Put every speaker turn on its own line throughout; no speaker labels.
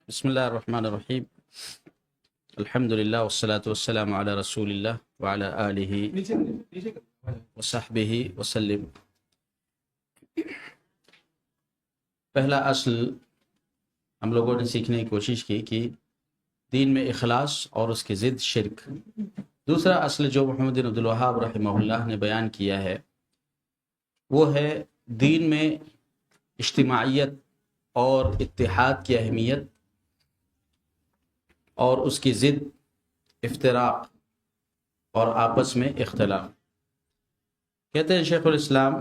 بسم اللہ الرحمن الرحیم الحمد للہ والصلاة والسلام علی رسول اللہ وعلی آلہ وصحبہ وسلم۔ پہلا اصل ہم لوگوں نے سیکھنے کی کوشش کی کہ دین میں اخلاص اور اس کی ضد شرک۔ دوسرا اصل جو محمد بن عبد الوہاب رحمہ اللہ نے بیان کیا ہے وہ ہے دین میں اجتماعیت اور اتحاد کی اہمیت اور اس کی ضد افتراق اور آپس میں اختلاف۔ کہتے ہیں شیخ الاسلام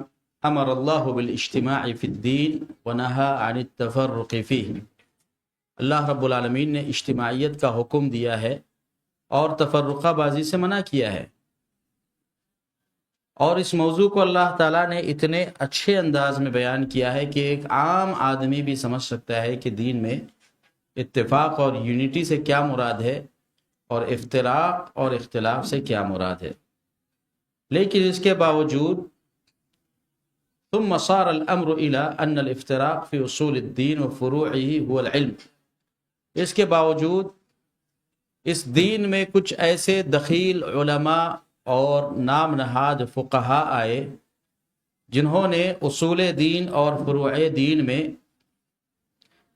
امر اللہ بالاجتماع فی الدین ونہا عن التفرق فیہ۔ اللہ رب العالمین نے اجتماعیت کا حکم دیا ہے اور تفرقہ بازی سے منع کیا ہے، اور اس موضوع کو اللہ تعالیٰ نے اتنے اچھے انداز میں بیان کیا ہے کہ ایک عام آدمی بھی سمجھ سکتا ہے کہ دین میں اتفاق اور یونٹی سے کیا مراد ہے اور افتراق اور اختلاف سے کیا مراد ہے۔ لیکن اس کے باوجود ثم صار الامر الى ان الافتراق في اصول الدین وفروعه هو العلم۔ اس کے باوجود اس دین میں کچھ ایسے دخیل علماء اور نام نہاد فقہاء آئے جنہوں نے اصول دین اور فروع دین میں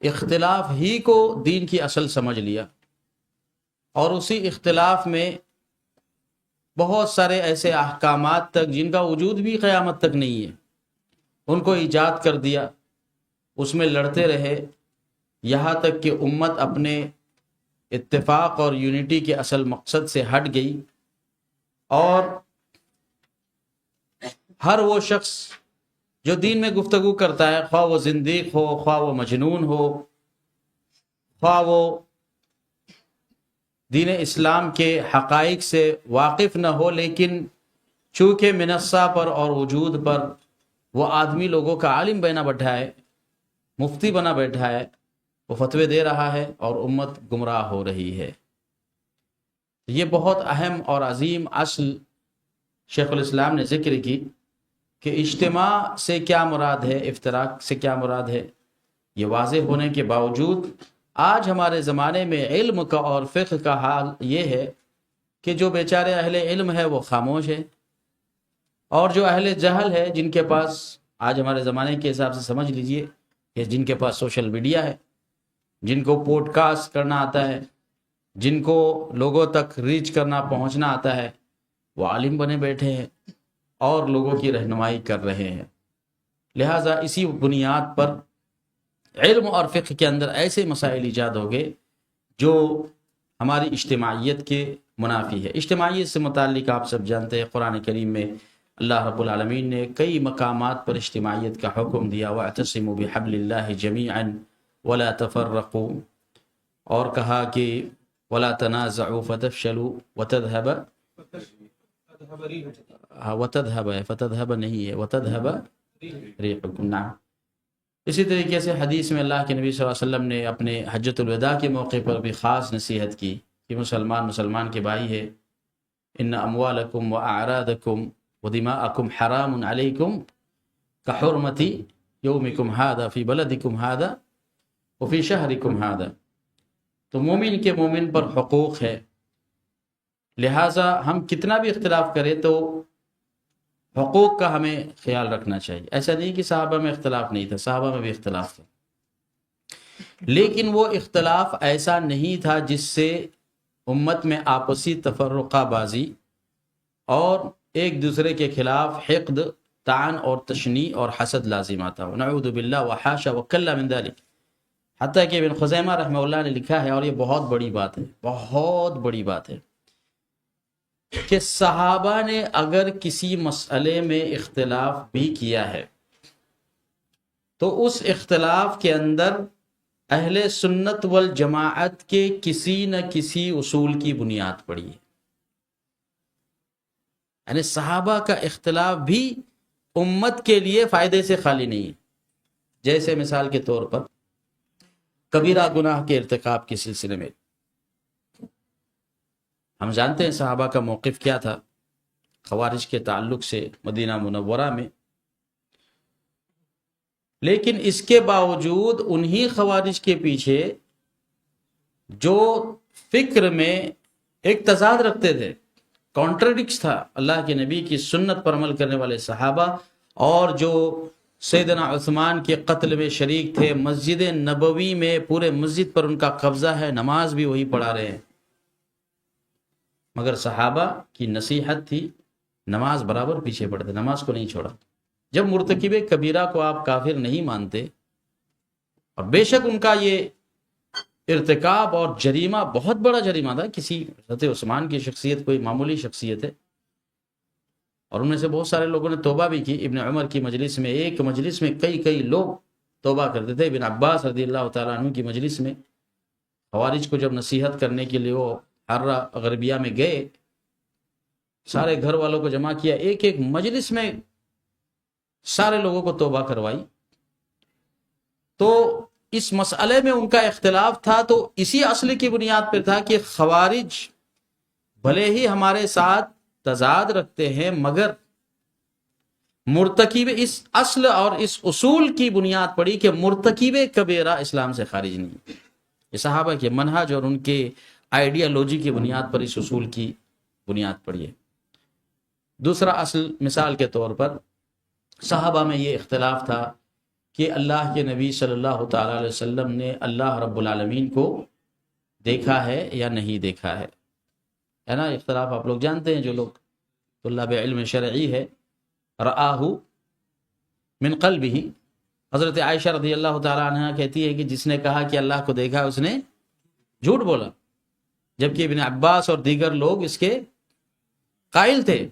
اختلاف ہی کو دین کی اصل سمجھ لیا، اور اسی اختلاف میں بہت سارے ایسے احکامات تک جن کا وجود بھی قیامت تک نہیں ہے ان کو ایجاد کر دیا، اس میں لڑتے رہے یہاں تک کہ امت اپنے اتفاق اور یونٹی کے اصل مقصد سے ہٹ گئی، اور ہر وہ شخص جو دین میں گفتگو کرتا ہے، خواہ وہ زندیق ہو، خواہ وہ مجنون ہو، خواہ وہ دین اسلام کے حقائق سے واقف نہ ہو، لیکن چونکہ منصہ پر اور وجود پر وہ آدمی لوگوں کا عالم بنا بیٹھا ہے، مفتی بنا بیٹھا ہے، وہ فتوے دے رہا ہے اور امت گمراہ ہو رہی ہے۔ یہ بہت اہم اور عظیم اصل شیخ الاسلام نے ذکر کی کہ اجتماع سے کیا مراد ہے، افتراق سے کیا مراد ہے۔ یہ واضح ہونے کے باوجود آج ہمارے زمانے میں علم کا اور فقہ کا حال یہ ہے کہ جو بیچارے اہل علم ہے وہ خاموش ہے، اور جو اہل جہل ہے جن کے پاس آج ہمارے زمانے کے حساب سے سمجھ لیجئے کہ جن کے پاس سوشل میڈیا ہے، جن کو پوڈ کاسٹ کرنا آتا ہے، جن کو لوگوں تک ریچ کرنا پہنچنا آتا ہے، وہ عالم بنے بیٹھے ہیں اور لوگوں کی رہنمائی کر رہے ہیں۔ لہٰذا اسی بنیاد پر علم اور فقہ کے اندر ایسے مسائل ایجاد ہو گئے جو ہماری اجتماعیت کے منافی ہے۔ اجتماعیت سے متعلق آپ سب جانتے ہیں قرآن کریم میں اللہ رب العالمین نے کئی مقامات پر اجتماعیت کا حکم دیا، وَاعْتَصِمُوا بِحَبْلِ اللَّهِ جَمِيعًا وَلَا تَفَرَّقُوا، اور کہا کہ وَلَا تَنَازَعُوا فَتَفْشَلُوا وَتَذْهَبَ فتذهب نہیں ہے وَتَذْهَبَ رِيحُكُمْ۔ نعم، اسی طریقے سے حدیث میں اللہ کے نبی صلی اللہ علیہ وسلم نے اپنے حجۃ الوداع کے موقع پر بھی خاص نصیحت کی کہ مسلمان کے بھائی ہے، ان اموالکم واعراضکم ودماءکم حرام علیکم کحرمۃ یومکم ھذا فی بلدکم ھذا وفی شہرکم ھذا۔ تو مومن کے مومن پر حقوق ہے، لہٰذا ہم کتنا بھی اختلاف کریں تو حقوق کا ہمیں خیال رکھنا چاہیے۔ ایسا نہیں کہ صحابہ میں اختلاف نہیں تھا، صحابہ میں بھی اختلاف تھا، لیکن وہ اختلاف ایسا نہیں تھا جس سے امت میں آپسی تفرقہ بازی اور ایک دوسرے کے خلاف حقد، طعن اور تشنیع اور حسد لازم آتا ہو۔ نعوذ باللہ وحاشا وکلا من ذلک۔ حتیٰ کہ ابن خزیمہ رحمہ اللہ نے لکھا ہے، اور یہ بہت بڑی بات ہے، بہت بڑی بات ہے، کہ صحابہ نے اگر کسی مسئلے میں اختلاف بھی کیا ہے تو اس اختلاف کے اندر اہل سنت والجماعت کے کسی نہ کسی اصول کی بنیاد پڑی ہے۔ یعنی صحابہ کا اختلاف بھی امت کے لیے فائدے سے خالی نہیں ہے۔ جیسے مثال کے طور پر کبیرہ گناہ کے ارتکاب کے سلسلے میں ہم جانتے ہیں صحابہ کا موقف کیا تھا خوارج کے تعلق سے مدینہ منورہ میں، لیکن اس کے باوجود انہی خوارج کے پیچھے جو فکر میں ایک تضاد رکھتے تھے، کانٹرڈکس تھا اللہ کے نبی کی سنت پر عمل کرنے والے صحابہ، اور جو سیدنا عثمان کے قتل میں شریک تھے، مسجد نبوی میں پورے مسجد پر ان کا قبضہ ہے، نماز بھی وہی پڑھا رہے ہیں، مگر صحابہ کی نصیحت تھی نماز برابر پیچھے پڑتے، نماز کو نہیں چھوڑا۔ جب مرتکب کبیرہ کو آپ کافر نہیں مانتے، اور بے شک ان کا یہ ارتکاب اور جریمہ بہت بڑا جریمہ تھا، کسی حضرت عثمان کی شخصیت کوئی معمولی شخصیت ہے، اور ان میں سے بہت سارے لوگوں نے توبہ بھی کی۔ ابن عمر کی مجلس میں، ایک مجلس میں کئی لوگ توبہ کرتے تھے۔ ابن عباس رضی اللہ تعالیٰ عنہ کی مجلس میں خوارج کو جب نصیحت کرنے کے لیے وہ حرہ غربیہ میں گئے، سارے گھر والوں کو جمع کیا، ایک مجلس میں سارے لوگوں کو توبہ کروائی۔ تو اس مسئلے میں ان کا اختلاف تھا، تو اسی اصل کی بنیاد پر تھا کہ خوارج بھلے ہی ہمارے ساتھ تضاد رکھتے ہیں، مگر مرتکب، اس اصل اور اس اصول کی بنیاد پڑی کہ مرتکب کبیرہ اسلام سے خارج نہیں۔ یہ صحابہ کے منہج اور ان کے آئیڈیالوجی کی بنیاد پر اس اصول کی بنیاد پڑی ہے۔ دوسرا اصل مثال کے طور پر، صحابہ میں یہ اختلاف تھا کہ اللہ کے نبی صلی اللہ تعالیٰ علیہ وسلم نے اللہ رب العالمین کو دیکھا ہے یا نہیں دیکھا ہے نا؟ اختلاف آپ لوگ جانتے ہیں، جو لوگ طلاب علم شرعی ہے، رآہ من قلبہ۔ حضرت عائشہ رضی اللہ تعالیٰ عنہ کہتی ہے کہ جس نے کہا کہ اللہ کو دیکھا اس نے جھوٹ بولا، جبکہ ابن عباس اور دیگر لوگ اس کے قائل تھے۔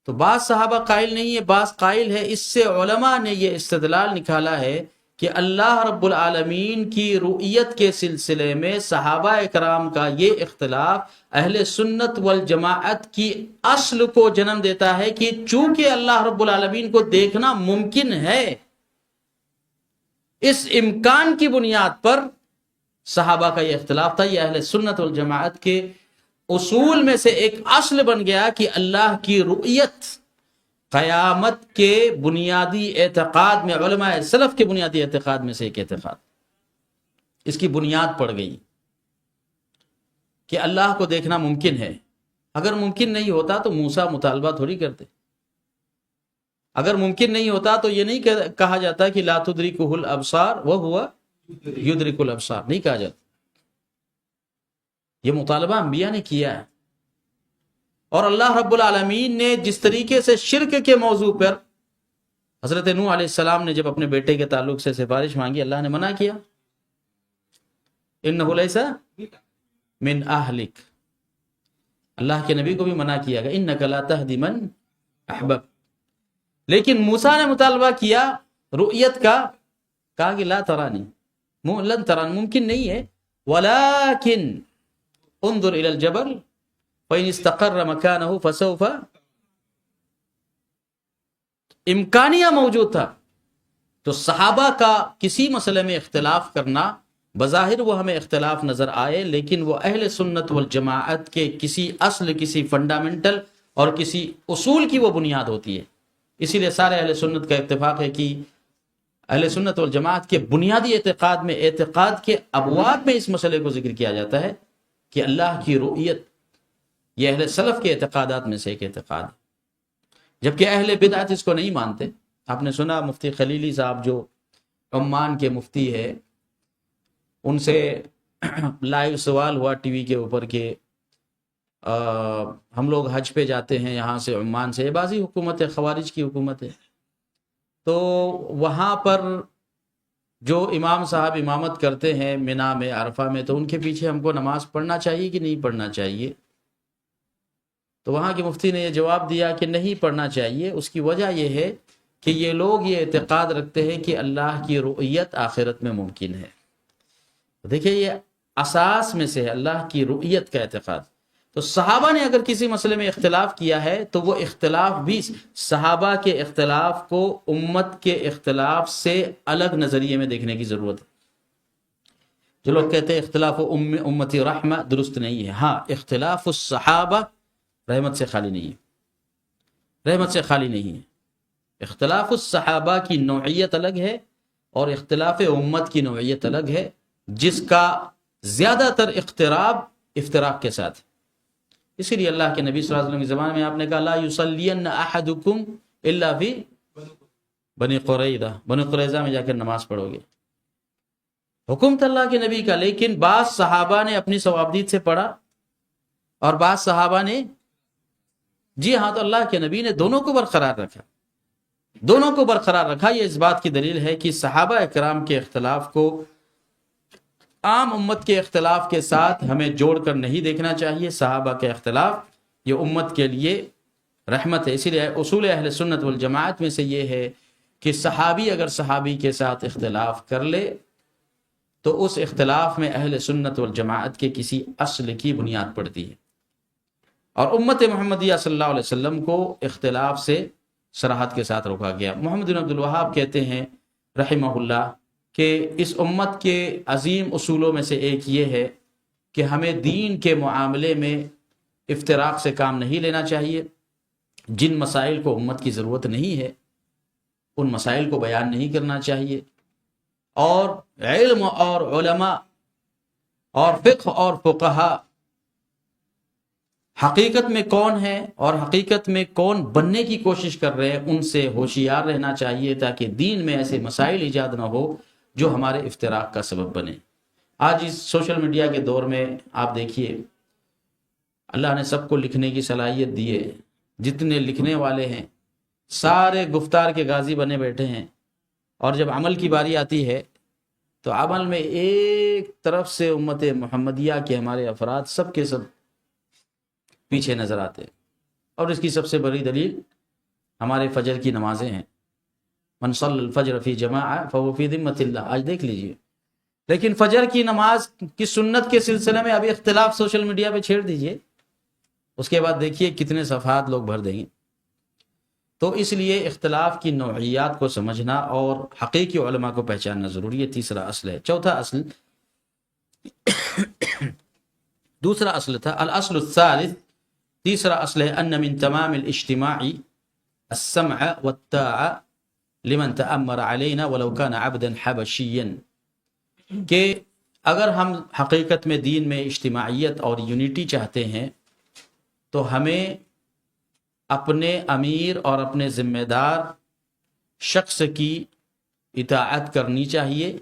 تو بعض صحابہ قائل نہیں ہے، بعض قائل ہے۔ اس سے علماء نے یہ استدلال نکالا ہے کہ اللہ رب العالمین کی رؤیت کے سلسلے میں صحابہ اکرام کا یہ اختلاف اہل سنت والجماعت کی اصل کو جنم دیتا ہے کہ چونکہ اللہ رب العالمین کو دیکھنا ممکن ہے، اس امکان کی بنیاد پر صحابہ کا یہ اختلاف تھا۔ یہ اہل سنت والجماعت کے اصول میں سے ایک اصل بن گیا کہ اللہ کی رؤیت قیامت کے بنیادی اعتقاد میں، علماء سلف کے بنیادی اعتقاد میں سے ایک اعتقاد، اس کی بنیاد پڑ گئی کہ اللہ کو دیکھنا ممکن ہے۔ اگر ممکن نہیں ہوتا تو موسیٰ مطالبہ تھوڑی کرتے، اگر ممکن نہیں ہوتا تو یہ نہیں کہا جاتا کہ لا تدرکہ الابصار وہو یدرک الابصار، نہیں کہا جاتا۔ یہ مطالبہ انبیاء نے کیا ہے، اور اللہ رب العالمین نے جس طریقے سے شرک کے موضوع پر حضرت نوح علیہ السلام نے جب اپنے بیٹے کے تعلق سے سفارش مانگی، اللہ نے منع کیا، انہ لیس من اہلک، اللہ کے نبی کو بھی منع کیا گیا، انک لا تہدی من احببت۔ لیکن موسیٰ نے مطالبہ کیا رؤیت کا، کہا کہ لا ترانی، لن ترانی، ممکن نہیں ہے، ولیکن انظر الى الجبل فإن استقر مكانه فسوف، امکانیہ موجود تھا۔ تو صحابہ کا کسی مسئلے میں اختلاف کرنا، بظاہر وہ ہمیں اختلاف نظر آئے، لیکن وہ اہل سنت والجماعت کے کسی اصل، کسی فنڈامنٹل اور کسی اصول کی وہ بنیاد ہوتی ہے۔ اسی لیے سارے اہل سنت کا اتفاق ہے کہ اہل سنت والجماعت کے بنیادی اعتقاد میں، اعتقاد کے ابواب میں اس مسئلے کو ذکر کیا جاتا ہے کہ اللہ کی رؤیت، یہ اہل سلف کے اعتقادات میں سے ایک اعتقاد ہے، جبکہ اہل بدعت اس کو نہیں مانتے۔ آپ نے سنا مفتی خلیلی صاحب جو عمان کے مفتی ہے، ان سے لائیو سوال ہوا ٹی وی کے اوپر کہ ہم لوگ حج پہ جاتے ہیں یہاں سے عمان سے، بعضی حکومت ہے، خوارج کی حکومت ہے، تو وہاں پر جو امام صاحب امامت کرتے ہیں مینا میں، عرفہ میں، تو ان کے پیچھے ہم کو نماز پڑھنا چاہیے کہ نہیں پڑھنا چاہیے؟ تو وہاں کے مفتی نے یہ جواب دیا کہ نہیں پڑھنا چاہیے۔ اس کی وجہ یہ ہے کہ یہ لوگ یہ اعتقاد رکھتے ہیں کہ اللہ کی رؤیت آخرت میں ممکن ہے۔ دیکھیں یہ اساس میں سے ہے اللہ کی رؤیت کا اعتقاد۔ تو صحابہ نے اگر کسی مسئلے میں اختلاف کیا ہے تو وہ اختلاف بھی صحابہ کے اختلاف کو امت کے اختلاف سے الگ نظریے میں دیکھنے کی ضرورت ہے۔ جو لوگ کہتے ہیں اختلاف امتی رحمہ، درست نہیں ہے۔ ہاں، اختلاف الصحابہ رحمت سے خالی نہیں ہے، رحمت سے خالی نہیں ہے۔ اختلاف الصحابہ کی نوعیت الگ ہے اور اختلاف امت کی نوعیت الگ ہے، جس کا زیادہ تر اقتراب افتراق کے ساتھ. اسی لیے اللہ کے نبی صلی اللہ علیہ وسلم کی زبان میں آپ نے کہا لا یصلین احدکم الا فی بنی قریظہ میں جا کر نماز پڑھو گے. حکم تھا اللہ کے نبی کا، لیکن بعض صحابہ نے اپنی ثوابدید سے پڑھا اور بعض صحابہ نے جی ہاں، تو اللہ کے نبی نے دونوں کو برقرار رکھا، دونوں کو برقرار رکھا. یہ اس بات کی دلیل ہے کہ صحابہ اکرام کے اختلاف کو عام امت کے اختلاف کے ساتھ ہمیں جوڑ کر نہیں دیکھنا چاہیے. صحابہ کے اختلاف یہ امت کے لیے رحمت ہے. اسی لیے اصول اہل سنت والجماعت میں سے یہ ہے کہ صحابی اگر صحابی کے ساتھ اختلاف کر لے تو اس اختلاف میں اہل سنت والجماعت کے کسی اصل کی بنیاد پڑتی ہے. اور امت محمدیہ صلی اللہ علیہ وسلم کو اختلاف سے صراحت کے ساتھ روکا گیا. محمد بن عبد الوہاب کہتے ہیں رحمہ اللہ کہ اس امت کے عظیم اصولوں میں سے ایک یہ ہے کہ ہمیں دین کے معاملے میں افتراق سے کام نہیں لینا چاہیے. جن مسائل کو امت کی ضرورت نہیں ہے ان مسائل کو بیان نہیں کرنا چاہیے. اور علم اور علماء اور فقہ اور فقہا حقیقت میں کون ہے اور حقیقت میں کون بننے کی کوشش کر رہے ہیں ان سے ہوشیار رہنا چاہیے تاکہ دین میں ایسے مسائل ایجاد نہ ہو جو ہمارے افتراق کا سبب بنے. آج اس سوشل میڈیا کے دور میں آپ دیکھیے اللہ نے سب کو لکھنے کی صلاحیت دی ہے. جتنے لکھنے والے ہیں سارے گفتار کے غازی بنے بیٹھے ہیں، اور جب عمل کی باری آتی ہے تو عمل میں ایک طرف سے امت محمدیہ کے ہمارے افراد سب کے سب پیچھے نظر آتے ہیں. اور اس کی سب سے بڑی دلیل ہمارے فجر کی نمازیں ہیں. من صلی الفجر فی جماعہ فہو فی ذمۃ اللہ. آج دیکھ لیجئے، لیکن فجر کی نماز کی سنت کے سلسلے میں ابھی اختلاف سوشل میڈیا پہ چھیڑ دیجئے، اس کے بعد دیکھیے کتنے صفحات لوگ بھر دیں گے. تو اس لیے اختلاف کی نوعیات کو سمجھنا اور حقیقی علماء کو پہچاننا ضروری ہے. تیسرا اصل ہے. چوتھا اصل دوسرا اصل تھا الاصل الثالث. تیسرا اصل ہے ان من تمام الاجتماع السمع والطاعة لمن تأمر علينا ولو كان عبدا حبشيا. کہ اگر ہم حقیقت میں دین میں اجتماعیت اور یونٹی چاہتے ہیں تو ہمیں اپنے امیر اور اپنے ذمہ دار شخص کی اطاعت کرنی چاہیے،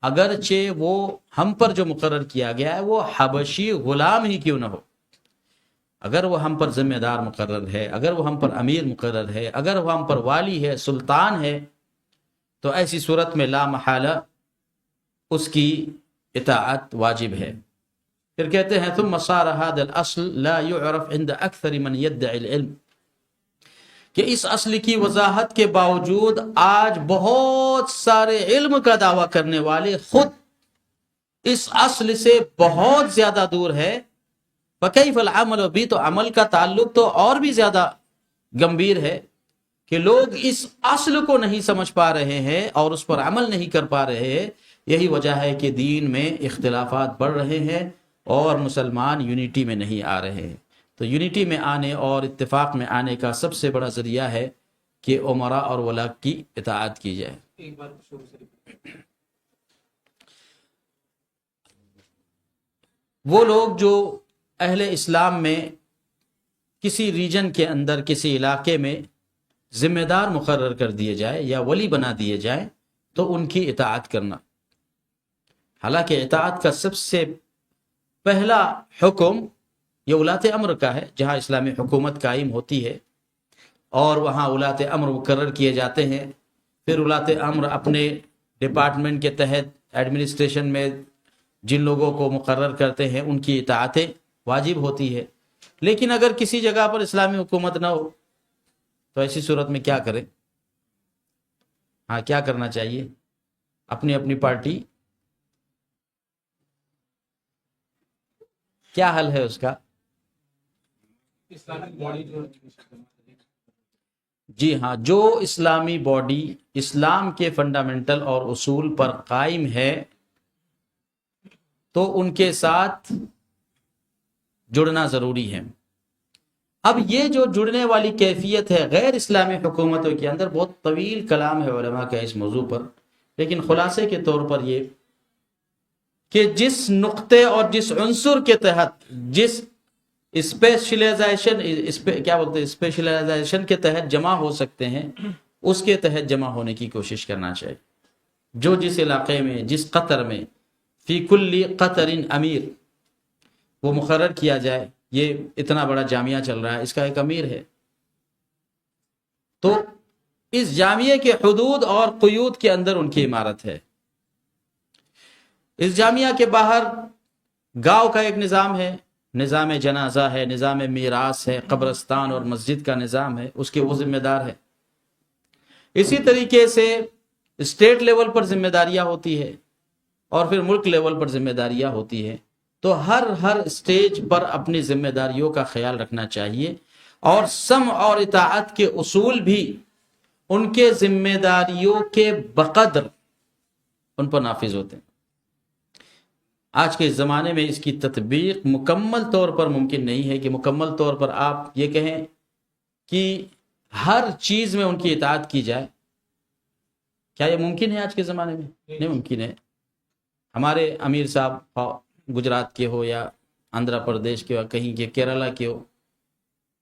اگرچہ وہ ہم پر جو مقرر کیا گیا ہے وہ حبشی غلام ہی کیوں نہ ہو. اگر وہ ہم پر ذمہ دار مقرر ہے، اگر وہ ہم پر امیر مقرر ہے، اگر وہ ہم پر والی ہے، سلطان ہے، تو ایسی صورت میں لا محالہ اس کی اطاعت واجب ہے. پھر کہتے ہیں ثم صار هذا الاصل لا يعرف عند اکثر من يدعي العلم. کہ اس اصل کی وضاحت کے باوجود آج بہت سارے علم کا دعویٰ کرنے والے خود اس اصل سے بہت زیادہ دور ہے. فکیف العمل بھی، تو عمل کا تعلق تو اور بھی زیادہ گمبھیر ہے کہ لوگ اس اصل کو نہیں سمجھ پا رہے ہیں اور اس پر عمل نہیں کر پا رہے ہیں. یہی وجہ ہے کہ دین میں اختلافات بڑھ رہے ہیں اور مسلمان یونٹی میں نہیں آ رہے ہیں. تو یونٹی میں آنے اور اتفاق میں آنے کا سب سے بڑا ذریعہ ہے کہ امراء اور ولاء کی اطاعت کی جائے. وہ لوگ جو اہل اسلام میں کسی ریجن کے اندر کسی علاقے میں ذمہ دار مقرر کر دیے جائے یا ولی بنا دیے جائیں تو ان کی اطاعت کرنا. حالانکہ اطاعت کا سب سے پہلا حکم یہ ولاۃ امر کا ہے. جہاں اسلامی حکومت قائم ہوتی ہے اور وہاں ولاۃ امر مقرر کیے جاتے ہیں، پھر ولاۃ امر اپنے ڈپارٹمنٹ کے تحت ایڈمنسٹریشن میں جن لوگوں کو مقرر کرتے ہیں ان کی اطاعتیں واجب ہوتی ہے. لیکن اگر کسی جگہ پر اسلامی حکومت نہ ہو تو ایسی صورت میں کیا کریں؟ ہاں، کیا کرنا چاہیے؟ اپنی اپنی پارٹی، کیا حل ہے اس کا؟ جی ہاں، جو اسلامی باڈی اسلام کے فنڈامنٹل اور اصول پر قائم ہے تو ان کے ساتھ جڑنا ضروری ہے. اب یہ جو جڑنے والی کیفیت ہے غیر اسلامی حکومتوں کے اندر، بہت طویل کلام ہے علماء کا اس موضوع پر، لیکن خلاصے کے طور پر یہ کہ جس نقطے اور جس عنصر کے تحت، جس اسپیشلائزیشن کیا بولتے ہیں اسپیشلائزیشن کے تحت جمع ہو سکتے ہیں، اس کے تحت جمع ہونے کی کوشش کرنا چاہیے. جو جس علاقے میں، جس قطر میں، فی کل قطر امیر، وہ مقرر کیا جائے. یہ اتنا بڑا جامعہ چل رہا ہے، اس کا ایک امیر ہے، تو اس جامعے کے حدود اور قیود کے اندر ان کی عمارت ہے. اس جامعہ کے باہر گاؤں کا ایک نظام ہے، نظام جنازہ ہے، نظام میراث ہے، قبرستان اور مسجد کا نظام ہے، اس کے وہ ذمہ دار ہے. اسی طریقے سے اسٹیٹ لیول پر ذمہ داریاں ہوتی ہے اور پھر ملک لیول پر ذمہ داریاں ہوتی ہے. تو ہر اسٹیج پر اپنی ذمہ داریوں کا خیال رکھنا چاہیے، اور سمع اور اطاعت کے اصول بھی ان کے ذمہ داریوں کے بقدر ان پر نافذ ہوتے ہیں. آج کے زمانے میں اس کی تطبیق مکمل طور پر ممکن نہیں ہے کہ مکمل طور پر آپ یہ کہیں کہ ہر چیز میں ان کی اطاعت کی جائے. کیا یہ ممکن ہے آج کے زمانے میں؟ نہیں ممکن ہے. ہمارے امیر صاحب گجرات کے ہو یا آندھرا پردیش کے ہو، کہیں کے کیرلا کے ہو،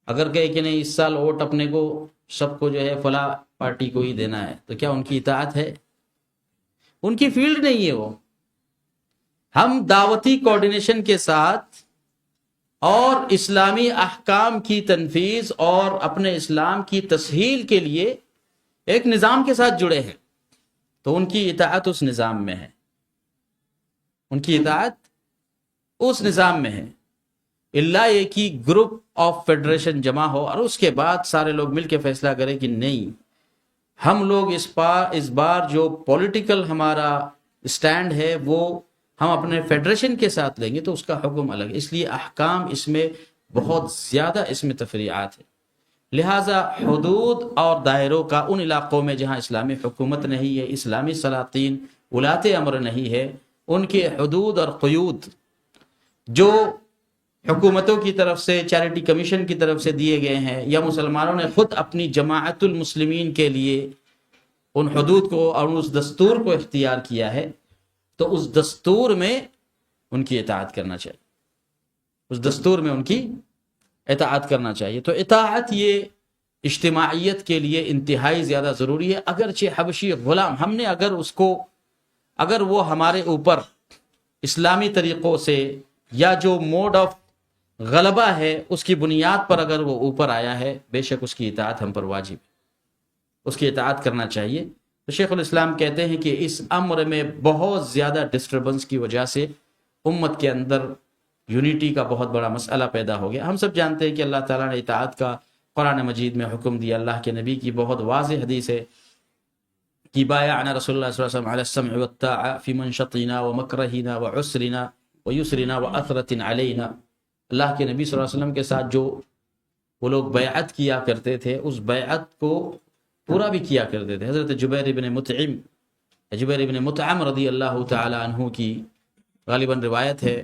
اگر کہے کہ نہیں اس سال ووٹ اپنے کو سب کو جو ہے فلاں پارٹی کو ہی دینا ہے، تو کیا ان کی اطاعت ہے؟ ان کی فیلڈ نہیں ہے وہ. ہم دعوتی کوارڈینیشن کے ساتھ اور اسلامی احکام کی تنفیذ اور اپنے اسلام کی تسہیل کے لیے ایک نظام کے ساتھ جڑے ہیں، تو ان کی اطاعت اس نظام میں ہے، ان کی اطاعت اس نظام میں ہے. اللہ یہ کہ گروپ آف فیڈریشن جمع ہو اور اس کے بعد سارے لوگ مل کے فیصلہ کریں کہ نہیں، ہم لوگ اس بار جو پولیٹیکل ہمارا سٹینڈ ہے وہ ہم اپنے فیڈریشن کے ساتھ لیں گے، تو اس کا حکم الگ ہے. اس لیے احکام اس میں بہت زیادہ اس میں تفریعات ہے. لہٰذا حدود اور دائروں کا ان علاقوں میں جہاں اسلامی حکومت نہیں ہے، اسلامی سلاطین ولاۃ امر نہیں ہے، ان کے حدود اور قیود جو حکومتوں کی طرف سے، چیریٹی کمیشن کی طرف سے دیے گئے ہیں، یا مسلمانوں نے خود اپنی جماعت المسلمین کے لیے ان حدود کو اور اس دستور کو اختیار کیا ہے، تو اس دستور میں ان کی اطاعت کرنا چاہیے، اس دستور میں ان کی اطاعت کرنا چاہیے. تو اطاعت یہ اجتماعیت کے لیے انتہائی زیادہ ضروری ہے. اگرچہ حبشی غلام ہم نے اگر وہ ہمارے اوپر اسلامی طریقوں سے یا جو موڈ آف غلبہ ہے اس کی بنیاد پر اگر وہ اوپر آیا ہے، بے شک اس کی اطاعت ہم پر واجب ہے، اس کی اطاعت کرنا چاہیے. تو شیخ الاسلام کہتے ہیں کہ اس امر میں بہت زیادہ ڈسٹربنس کی وجہ سے امت کے اندر یونیٹی کا بہت بڑا مسئلہ پیدا ہو گیا. ہم سب جانتے ہیں کہ اللہ تعالیٰ نے اطاعت کا قرآن مجید میں حکم دیا. اللہ کے نبی کی بہت واضح حدیث ہے کہ بایعنا رسول اللہ صلی اللہ علیہ وسلم علی السمع والطاعة فی منشطنا ومکرہنا وعسرنا ویسرنا وعثرۃ علینا. اللہ کے نبی صلی اللہ علیہ وسلم کے ساتھ جو وہ لوگ بیعت کیا کرتے تھے، اس بیعت کو پورا بھی کیا کرتے تھے. حضرت جبیر بن مطعم رضی اللہ تعالی عنہ کی غالباً روایت ہے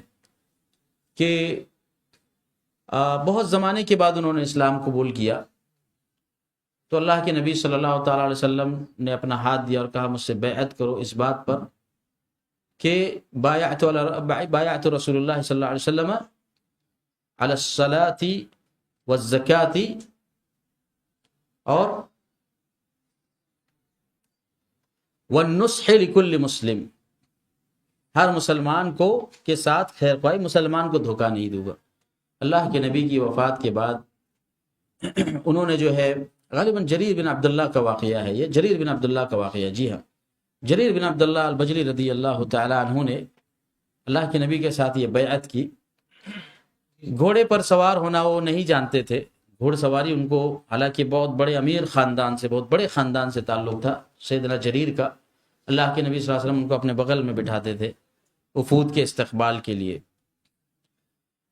کہ بہت زمانے کے بعد انہوں نے اسلام قبول کیا، تو اللہ کے نبی صلی اللہ تعالی علیہ وسلم نے اپنا ہاتھ دیا اور کہا مجھ سے بیعت کرو اس بات پر کہ بایعت رسول اللہ صلی اللہ علیہ وسلم علی الصلاۃ والزکاۃ اور والنصح لکل مسلم. ہر مسلمان کو کے ساتھ خیر خواہی، مسلمان کو دھوکہ نہیں دوں گا. اللہ کے نبی کی وفات کے بعد انہوں نے جو ہے غالباً جریر بن عبداللہ کا واقعہ ہے، یہ جریر بن عبداللہ کا واقعہ، جی ہاں، جریر بن عبداللہ البجلی رضی اللہ تعالی عنہ نے اللہ کے نبی کے ساتھ یہ بیعت کی. گھوڑے پر سوار ہونا وہ نہیں جانتے تھے، گھوڑ سواری ان کو، حالانکہ بہت بڑے امیر خاندان سے، بہت بڑے خاندان سے تعلق تھا سیدنا جریر کا. اللہ کے نبی صلی اللہ علیہ وسلم ان کو اپنے بغل میں بٹھاتے تھے وفود کے استقبال کے لیے،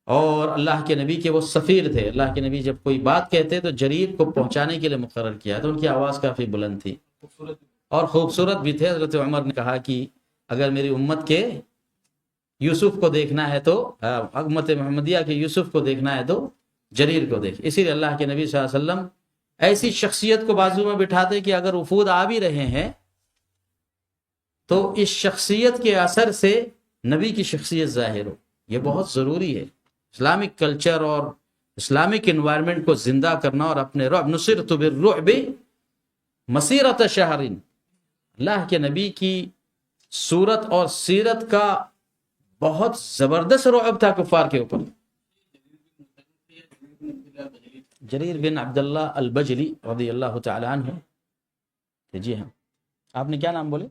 اور اللہ کے نبی کے وہ سفیر تھے. اللہ کے نبی جب کوئی بات کہتے تو جریر کو پہنچانے کے لیے مقرر کیا، تو ان کی آواز کافی بلند تھی اور خوبصورت بھی تھے. حضرت عمر نے کہا کہ اگر میری امت کے یوسف کو دیکھنا ہے تو، امت محمدیہ کے یوسف کو دیکھنا ہے تو جریر کو دیکھ. اسی لیے اللہ کے نبی صلی اللہ علیہ وسلم ایسی شخصیت کو بازو میں بٹھاتے کہ اگر وفود آ بھی رہے ہیں تو اس شخصیت کے اثر سے نبی کی شخصیت ظاہر ہو، یہ بہت ضروری ہے۔ اسلامک کلچر اور اسلامک انوائرمنٹ کو زندہ کرنا، اور اپنے رعب نصرت بالرعب مسیرت شہرین، اللہ کے نبی کی صورت اور سیرت کا بہت زبردست رعب تھا کفار کے اوپر۔ جریر بن عبداللہ البجلی رضی اللہ تعالی عنہ، جی ہاں، آپ نے کیا نام بولے؟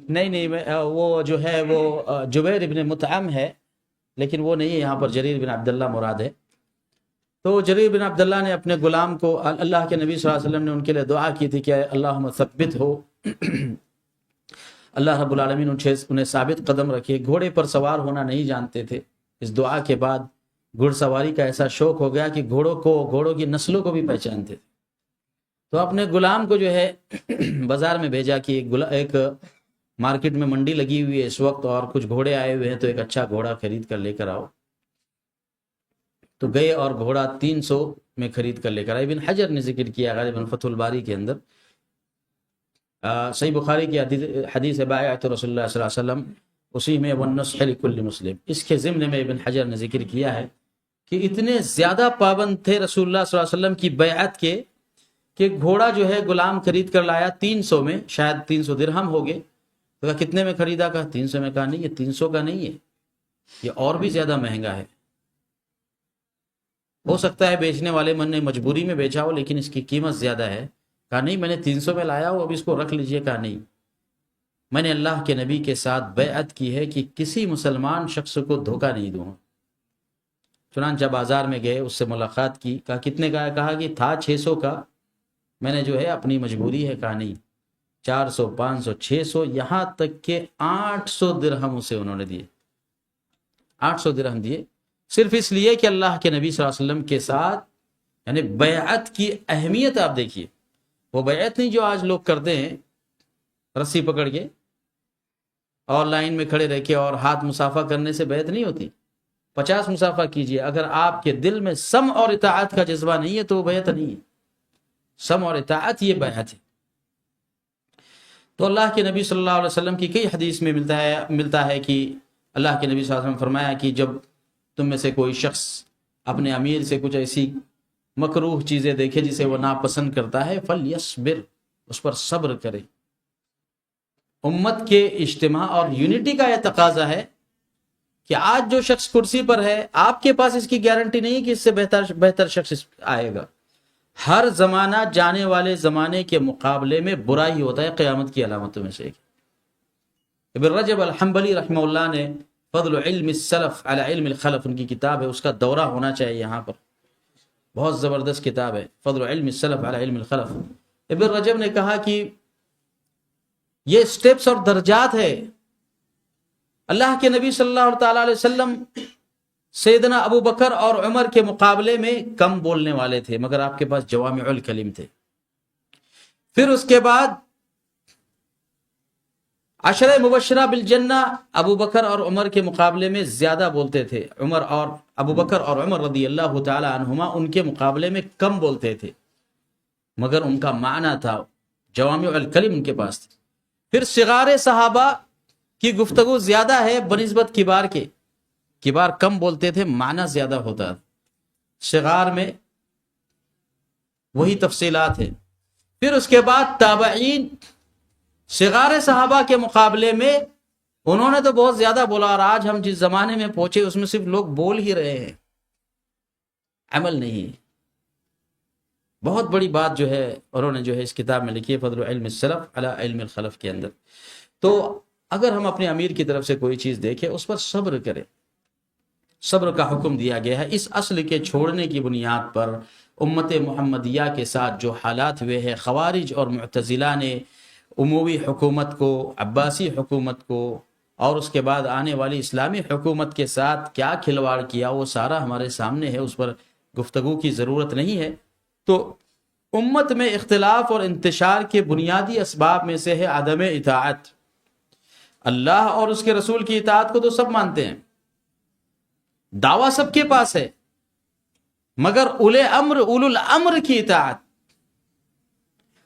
نہیں، وہ جو ہے وہ جبیر بن مطعم ہے، لیکن وہ نہیں ہے، یہاں پر جریر بن عبداللہ مراد ہے۔ تو جریر بن عبداللہ نے اپنے غلام کو، اللہ کے نبی صلی اللہ علیہ وسلم نے ان کے لیے دعا کی تھی کہ اللہم ثبت ہو، اللہ رب العالمین انہیں ثابت قدم رکھے۔ گھوڑے پر سوار ہونا نہیں جانتے تھے، اس دعا کے بعد گھڑ سواری کا ایسا شوق ہو گیا کہ گھوڑوں کی نسلوں کو بھی پہچانتے تھے۔ تو اپنے غلام کو جو ہے بازار میں بھیجا کہ ایک مارکیٹ میں منڈی لگی ہوئی ہے اس وقت اور کچھ گھوڑے آئے ہوئے ہیں، تو ایک اچھا گھوڑا خرید کر لے کر آؤ۔ تو گئے اور گھوڑا 300 میں خرید کر لے کر آئے۔ ابن حجر نے ذکر کیا غالباً فتح الباری کے اندر، صحیح بخاری کی حدیث ہے بایعت رسول اللہ صلی اللہ علیہ وسلم، اسی میں والنصح لکل مسلم، اس کے ضمن میں ابن حجر نے ذکر کیا ہے کہ اتنے زیادہ پابند تھے رسول اللہ صلی اللہ علیہ وسلم کی بیعت کے کہ گھوڑا جو ہے غلام خرید کر لایا 300 میں، شاید 300 درہم ہو گئے۔ تو کہا کتنے میں خریدا؟ کہا 300 میں۔ کہا نہیں، یہ 300 کا نہیں ہے، یہ اور بھی زیادہ مہنگا ہے۔ ہو سکتا ہے بیچنے والے من نے مجبوری میں بیچا ہو، لیکن اس کی قیمت زیادہ ہے۔ کہا نہیں، میں نے 300 میں لایا ہوں، اب اس کو رکھ لیجئے۔ کہا نہیں، میں نے اللہ کے نبی کے ساتھ بیعت کی ہے کہ کسی مسلمان شخص کو دھوکہ نہیں دوں۔ چنانچہ بازار میں گئے، اس سے ملاقات کی، کہا کتنے کا ہے؟ کہا کہ تھا 600 کا، میں نے جو ہے اپنی مجبوری ہے۔ کہا نہیں، 400 500 600 یہاں تک کہ 800 درہم اسے انہوں نے دیے، 800 درہم دیے، صرف اس لیے کہ اللہ کے نبی صلی اللہ علیہ وسلم کے ساتھ، یعنی بیعت کی اہمیت آپ دیکھیے۔ وہ بیعت نہیں جو آج لوگ کرتے ہیں رسی پکڑ کے اور لائن میں کھڑے رہ کے اور ہاتھ مصافحہ کرنے سے بیعت نہیں ہوتی۔ 50 مصافحہ کیجئے، اگر آپ کے دل میں سمع اور اطاعت کا جذبہ نہیں ہے تو وہ بیعت نہیں ہے۔ سمع اور اطاعت یہ بیعت ہے۔ تو اللہ کے نبی صلی اللہ علیہ وسلم کی کئی حدیث میں ملتا ہے کہ اللہ کے نبی صلی اللہ علیہ وسلم فرمایا کہ جب تم میں سے کوئی شخص اپنے امیر سے کچھ ایسی مکروہ چیزیں دیکھے جسے وہ ناپسند کرتا ہے، فَلْيَصْبِرْ، اس پر صبر کرے۔ امت کے اجتماع اور یونٹی کا یہ تقاضا ہے کہ آج جو شخص کرسی پر ہے، آپ کے پاس اس کی گارنٹی نہیں کہ اس سے بہتر شخص آئے گا۔ ہر زمانہ جانے والے زمانے کے مقابلے میں برا ہی ہوتا ہے، قیامت کی علامتوں میں سے ایک۔ ابن رجب الحنبلی رحمہ اللہ نے فضل علم السلف علی علم الخلف، ان کی کتاب ہے، اس کا دورہ ہونا چاہیے یہاں پر، بہت زبردست کتاب ہے فضل علم السلف علی علم الخلف۔ ابن رجب نے کہا کہ یہ سٹیپس اور درجات ہے۔ اللہ کے نبی صلی اللہ تعالی علیہ وسلم سیدنا ابو بکر اور عمر کے مقابلے میں کم بولنے والے تھے، مگر آپ کے پاس جوامع الکلم تھے۔ پھر اس کے بعد عشرہ مبشرہ بالجنہ ابو بکر اور عمر کے مقابلے میں زیادہ بولتے تھے، ابو بکر اور عمر رضی اللہ تعالی عنہما ان کے مقابلے میں کم بولتے تھے، مگر ان کا معنی تھا، جوامع الکلم ان کے پاس تھے۔ پھر صغار صحابہ کی گفتگو زیادہ ہے بنسبت کبار کے، کبار کم بولتے تھے، معنی زیادہ ہوتا، صغار میں وہی تفصیلات ہیں۔ پھر اس کے بعد تابعین صغار صحابہ کے مقابلے میں انہوں نے تو بہت زیادہ بولا، اور آج ہم جس زمانے میں پہنچے اس میں صرف لوگ بول ہی رہے ہیں، عمل نہیں۔ بہت بڑی بات جو ہے انہوں نے جو ہے اس کتاب میں لکھی ہے فضل علم السلف علی علم الخلف کے اندر۔ تو اگر ہم اپنے امیر کی طرف سے کوئی چیز دیکھیں اس پر صبر کریں، صبر کا حکم دیا گیا ہے۔ اس اصل کے چھوڑنے کی بنیاد پر امت محمدیہ کے ساتھ جو حالات ہوئے ہیں، خوارج اور معتزلہ نے اموی حکومت کو، عباسی حکومت کو اور اس کے بعد آنے والی اسلامی حکومت کے ساتھ کیا کھلواڑ کیا، وہ سارا ہمارے سامنے ہے، اس پر گفتگو کی ضرورت نہیں ہے۔ تو امت میں اختلاف اور انتشار کے بنیادی اسباب میں سے ہے عدم اطاعت۔ اللہ اور اس کے رسول کی اطاعت کو تو سب مانتے ہیں، دعویٰ سب کے پاس ہے، مگر اولو الامر کی اطاعت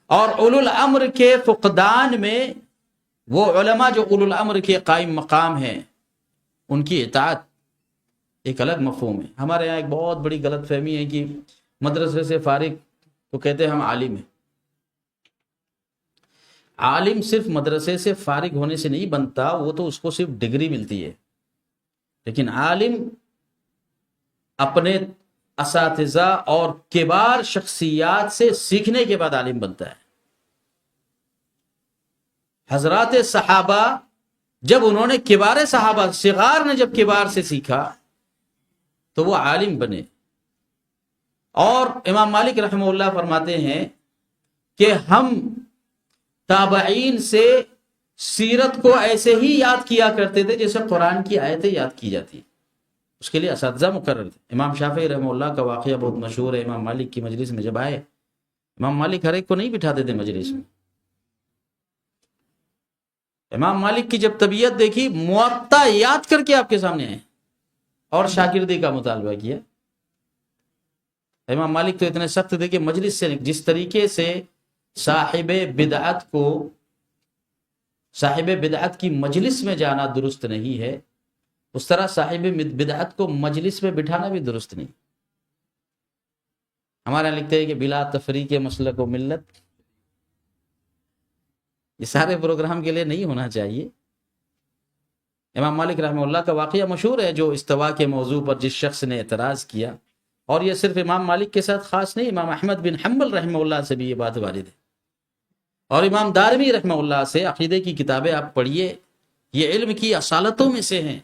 اور اولو الامر کے فقدان میں وہ علماء جو اولو الامر کے قائم مقام ہیں ان کی اطاعت ایک الگ مفہوم ہے. ہمارے یہاں ایک بہت بڑی غلط فہمی ہے کہ مدرسے سے فارغ تو کہتے ہیں ہم عالم ہیں. عالم صرف مدرسے سے فارغ ہونے سے نہیں بنتا، وہ تو اس کو صرف ڈگری ملتی ہے، لیکن عالم اپنے اساتذہ اور کبار شخصیات سے سیکھنے کے بعد عالم بنتا ہے. حضرات صحابہ جب انہوں نے کبار صحابہ صغار نے جب کبار سے سیکھا تو وہ عالم بنے. اور امام مالک رحمہ اللہ فرماتے ہیں کہ ہم تابعین سے سیرت کو ایسے ہی یاد کیا کرتے تھے جیسے قرآن کی آیتیں یاد کی جاتی. اس کے لیے اساتذہ مقرر تھے. امام شافعی رحمہ اللہ کا واقعہ بہت مشہور ہے. امام مالک کی مجلس میں جب آئے، امام مالک ہر ایک کو نہیں بٹھاتے تھے مجلس میں. امام مالک کی جب طبیعت دیکھی، موطا یاد کر کے آپ کے سامنے آئے اور شاگردی کا مطالبہ کیا. امام مالک تو اتنے سخت تھے کہ مجلس سے جس طریقے سے صاحب بدعت کی مجلس میں جانا درست نہیں ہے، اس طرح صاحب بدعت کو مجلس میں بٹھانا بھی درست نہیں. ہمارے یہاں لکھتے ہیں کہ بلا تفریق مسلک و ملت، یہ سارے پروگرام کے لیے نہیں ہونا چاہیے. امام مالک رحمہ اللہ کا واقعہ مشہور ہے، جو استوا کے موضوع پر جس شخص نے اعتراض کیا، اور یہ صرف امام مالک کے ساتھ خاص نہیں، امام احمد بن حنبل رحمہ اللہ سے بھی یہ بات وارد ہے، اور امام دارمی رحمہ اللہ سے. عقیدے کی کتابیں آپ پڑھیے، یہ علم کی اصالتوں میں سے ہیں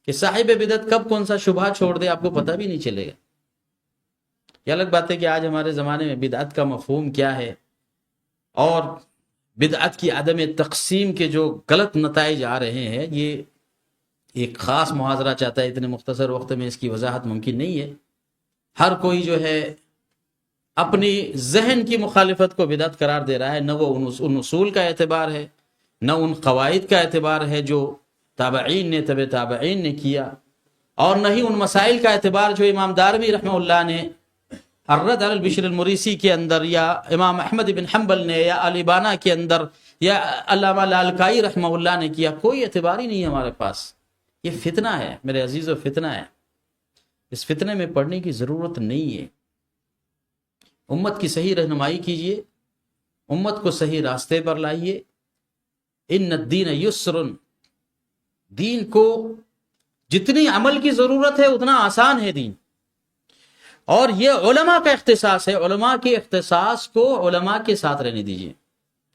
کہ صاحب بدعت کب کون سا شبہ چھوڑ دے آپ کو پتہ بھی نہیں چلے گا. یہ الگ بات ہے کہ آج ہمارے زمانے میں بدعت کا مفہوم کیا ہے اور بدعت کی عدم تقسیم کے جو غلط نتائج آ رہے ہیں، یہ ایک خاص محاضرہ چاہتا ہے. اتنے مختصر وقت میں اس کی وضاحت ممکن نہیں ہے. ہر کوئی جو ہے اپنی ذہن کی مخالفت کو بدعت قرار دے رہا ہے. نہ وہ ان اصول کا اعتبار ہے، نہ ان قواعد کا اعتبار ہے جو تابعین نے تبع تابعین نے کیا، اور نہ ہی ان مسائل کا اعتبار جو امام دارمی رحمہ اللہ نے الرد علی البشر المریسی کے اندر، یا امام احمد بن حنبل نے، یا علی بانا کے اندر، یا علامہ لالکائی رحمہ اللہ نے کیا. کوئی اعتبار ہی نہیں ہے ہمارے پاس. یہ فتنہ ہے میرے عزیزو، فتنہ ہے. اس فتنے میں پڑھنے کی ضرورت نہیں ہے. امت کی صحیح رہنمائی کیجئے، امت کو صحیح راستے پر لائیے. ان الدین یسر، دین کو جتنی عمل کی ضرورت ہے اتنا آسان ہے دین. اور یہ علماء کا اختصاص ہے. علماء کے اختصاص کو علماء کے ساتھ رہنے دیجئے،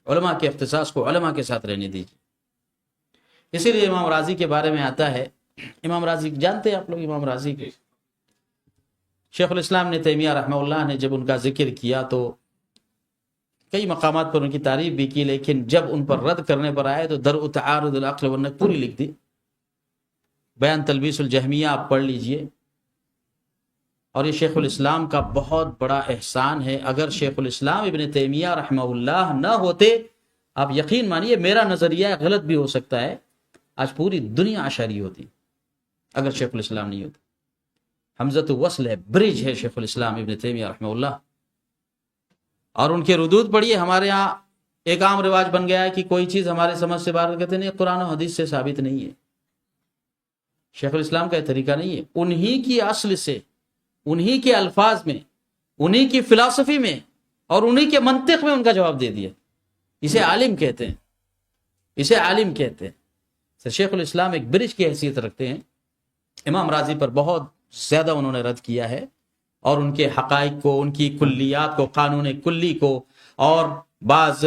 علماء کے اختصاص کو علماء کے ساتھ رہنے دیجئے. اسی لیے امام راضی کے بارے میں آتا ہے. امام راضی جانتے ہیں آپ لوگ؟ امام راضی کے شیخ الاسلام نے تیمیہ رحمہ اللہ نے جب ان کا ذکر کیا تو کئی مقامات پر ان کی تعریف بھی کی، لیکن جب ان پر رد کرنے پر آئے تو درء تعارض العقل والنقل پوری لکھ دی. بیان تلبیس الجہمیہ آپ پڑھ لیجئے. اور یہ شیخ الاسلام کا بہت بڑا احسان ہے. اگر شیخ الاسلام ابن تیمیہ رحمہ اللہ نہ ہوتے، آپ یقین مانیے میرا نظریہ غلط بھی ہو سکتا ہے، آج پوری دنیا اشعری ہوتی اگر شیخ الاسلام نہیں ہوتے. حمزۃ وصل ہے، برج ہے شیخ الاسلام ابن تیمیہ رحمہ اللہ. اور ان کے ردود پڑھیے. ہمارے ہاں ایک عام رواج بن گیا ہے کہ کوئی چیز ہمارے سمجھ سے باہر کہتے نہیں، قرآن و حدیث سے ثابت نہیں ہے. شیخ الاسلام کا یہ طریقہ نہیں ہے. انہی کی اصل سے، انہی کے الفاظ میں، انہی کی فلسفی میں اور انہی کے منطق میں ان کا جواب دے دیا. اسے عالم کہتے ہیں، اسے عالم کہتے ہیں. شیخ الاسلام ایک برج کی حیثیت رکھتے ہیں. امام راضی پر بہت زیادہ انہوں نے رد کیا ہے، اور ان کے حقائق کو، ان کی کلیات کو، قانون کلی کو، اور بعض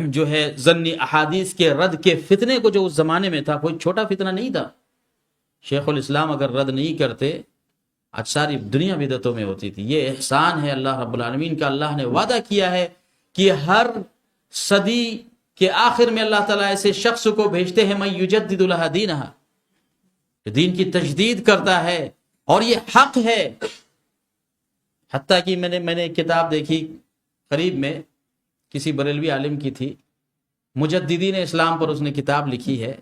جو ہے ظنی احادیث کے رد کے فتنے کو جو اس زمانے میں تھا، کوئی چھوٹا فتنہ نہیں تھا. شیخ الاسلام اگر رد نہیں کرتے آج ساری دنیا بدعتوں میں ہوتی تھی. یہ احسان ہے اللہ رب العالمین کا. اللہ نے وعدہ کیا ہے کہ ہر صدی کے آخر میں اللہ تعالیٰ ایسے شخص کو بھیجتے ہیں من یجدد لها دینہا، دین کی تجدید کرتا ہے، اور یہ حق ہے. حتیٰ کہ میں نے ایک کتاب دیکھی قریب میں، کسی بریلوی عالم کی تھی، مجددین اسلام پر اس نے کتاب لکھی ہے،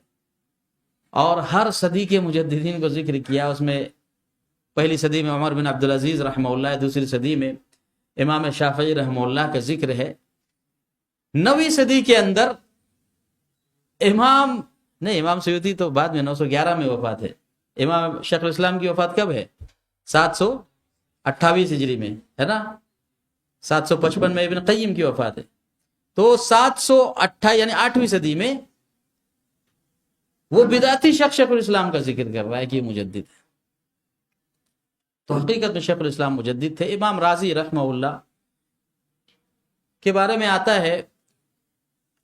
اور ہر صدی کے مجددین کو ذکر کیا. اس میں پہلی صدی میں عمر بن عبدالعزیز رحمہ اللہ، دوسری صدی میں امام شافعی رحمہ اللہ کا ذکر ہے. 9ویں صدی کے اندر امام نہیں، امام سیوطی تو بعد میں 911 میں وفات ہے. امام شیخ الاسلام کی وفات کب ہے؟ 728 ہجری میں ہے نا. 755 میں ابن قیم کی وفات ہے. تو 728 یعنی 8ویں صدی میں وہ بدعتی شخص شیخ الاسلام کا ذکر کر رہا ہے کہ یہ مجدد ہے. تو حقیقت میں شیخ الاسلام مجدد تھے. امام رازی رحمہ اللہ کے بارے میں آتا ہے،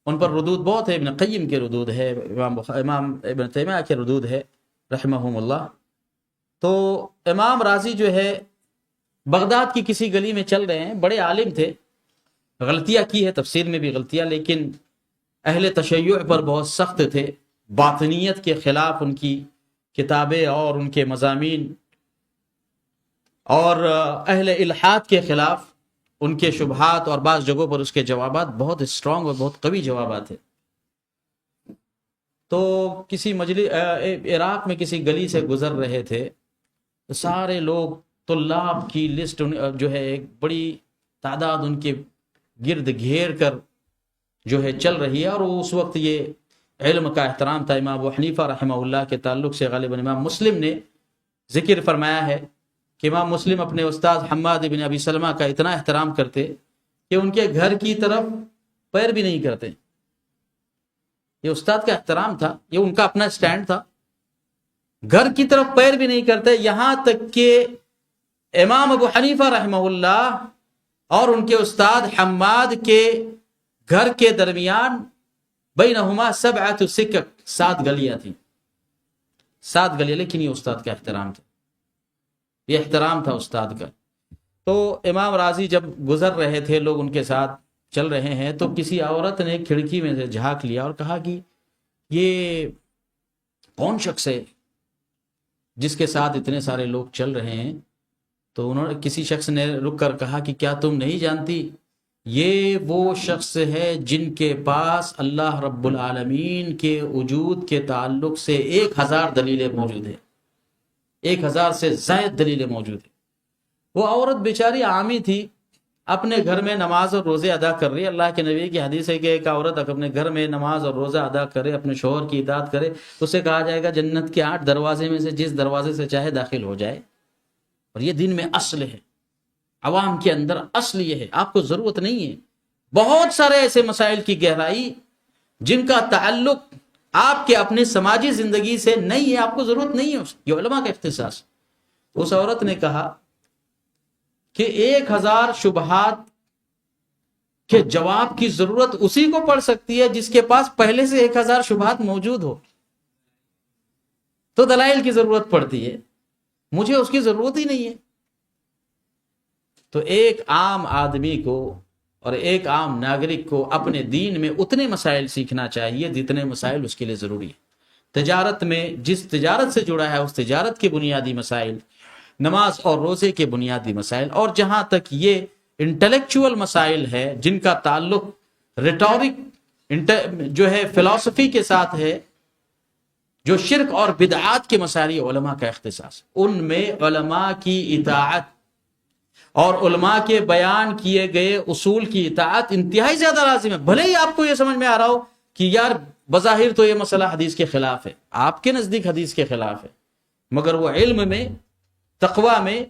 ان پر ردود بہت ہے. ابن قیم کے ردود ہے، امام ابن تیمیہ کے ردود ہے رحمہم اللہ. تو امام رازی جو ہے بغداد کی کسی گلی میں چل رہے ہیں، بڑے عالم تھے، غلطیاں کی ہے، تفسیر میں بھی غلطیاں، لیکن اہل تشیع پر بہت سخت تھے. باطنیت کے خلاف ان کی کتابیں اور ان کے مضامین، اور اہل الحاد کے خلاف ان کے شبہات اور بعض جگہوں پر اس کے جوابات بہت اسٹرانگ اور بہت قوی جوابات ہیں. تو کسی مجلس عراق میں کسی گلی سے گزر رہے تھے، تو سارے لوگ طلاب کی لسٹ جو ہے ایک بڑی تعداد ان کے گرد گھیر کر جو ہے چل رہی ہے. اور اس وقت یہ علم کا احترام تھا. امام ابو حنیفہ رحمہ اللہ کے تعلق سے غالباً امام مسلم نے ذکر فرمایا ہے کہ امام مسلم اپنے استاد حماد بن ابی سلمہ کا اتنا احترام کرتے کہ ان کے گھر کی طرف پیر بھی نہیں کرتے. یہ استاد کا احترام تھا، یہ ان کا اپنا سٹینڈ تھا. گھر کی طرف پیر بھی نہیں کرتے، یہاں تک کہ امام ابو حنیفہ رحمہ اللہ اور ان کے استاد حماد کے گھر کے درمیان بینہما 7 سکک، 7 گلیاں تھیں، 7 گلیاں. لیکن یہ استاد کا احترام تھا، یہ احترام تھا استاد کا. تو امام راضی جب گزر رہے تھے، لوگ ان کے ساتھ چل رہے ہیں، تو کسی عورت نے کھڑکی میں سے جھانک لیا اور کہا کہ یہ کون شخص ہے جس کے ساتھ اتنے سارے لوگ چل رہے ہیں؟ تو انہوں نے کسی شخص نے رک کر کہا کہ کیا تم نہیں جانتی، یہ وہ شخص ہے جن کے پاس اللہ رب العالمین کے وجود کے تعلق سے 1000 دلیلیں موجود ہیں، 1000 سے زائد دلیلیں موجود ہیں. وہ عورت بیچاری عامی تھی، اپنے گھر میں نماز اور روزے ادا کر رہی ہے. اللہ کے نبی کی حدیث ہے کہ ایک عورت اپنے گھر میں نماز اور روزہ ادا کرے، اپنے شوہر کی اطاعت کرے، اسے کہا جائے گا جنت کے 8 دروازے میں سے جس دروازے سے چاہے داخل ہو جائے. اور یہ دین میں اصل ہے، عوام کے اندر اصل یہ ہے. آپ کو ضرورت نہیں ہے بہت سارے ایسے مسائل کی گہرائی جن کا تعلق آپ کے اپنے سماجی زندگی سے نہیں ہے، آپ کو ضرورت نہیں ہے. یہ علماء کا اختصاص. اس عورت نے کہا کہ 1000 شبہات کے جواب کی ضرورت اسی کو پڑ سکتی ہے جس کے پاس پہلے سے 1000 شبہات موجود ہو. تو دلائل کی ضرورت پڑتی ہے، مجھے اس کی ضرورت ہی نہیں ہے. تو ایک عام آدمی کو اور ایک عام ناگرک کو اپنے دین میں اتنے مسائل سیکھنا چاہیے جتنے مسائل اس کے لیے ضروری ہے. تجارت میں جس تجارت سے جڑا ہے اس تجارت کے بنیادی مسائل، نماز اور روزے کے بنیادی مسائل، اور جہاں تک یہ انٹلیکچول مسائل ہے جن کا تعلق ریٹورک جو ہے فلسفی کے ساتھ ہے، جو شرک اور بدعات کے مسائل، علماء کا اختصاص. ان میں علماء کی اطاعت اور علماء کے بیان کیے گئے اصول کی اطاعت انتہائی زیادہ لازم ہے. بھلے ہی آپ کو یہ سمجھ میں آ رہا ہو کہ یار بظاہر تو یہ مسئلہ حدیث کے خلاف ہے، آپ کے نزدیک حدیث کے خلاف ہے، مگر وہ علم میں، تقوی میں،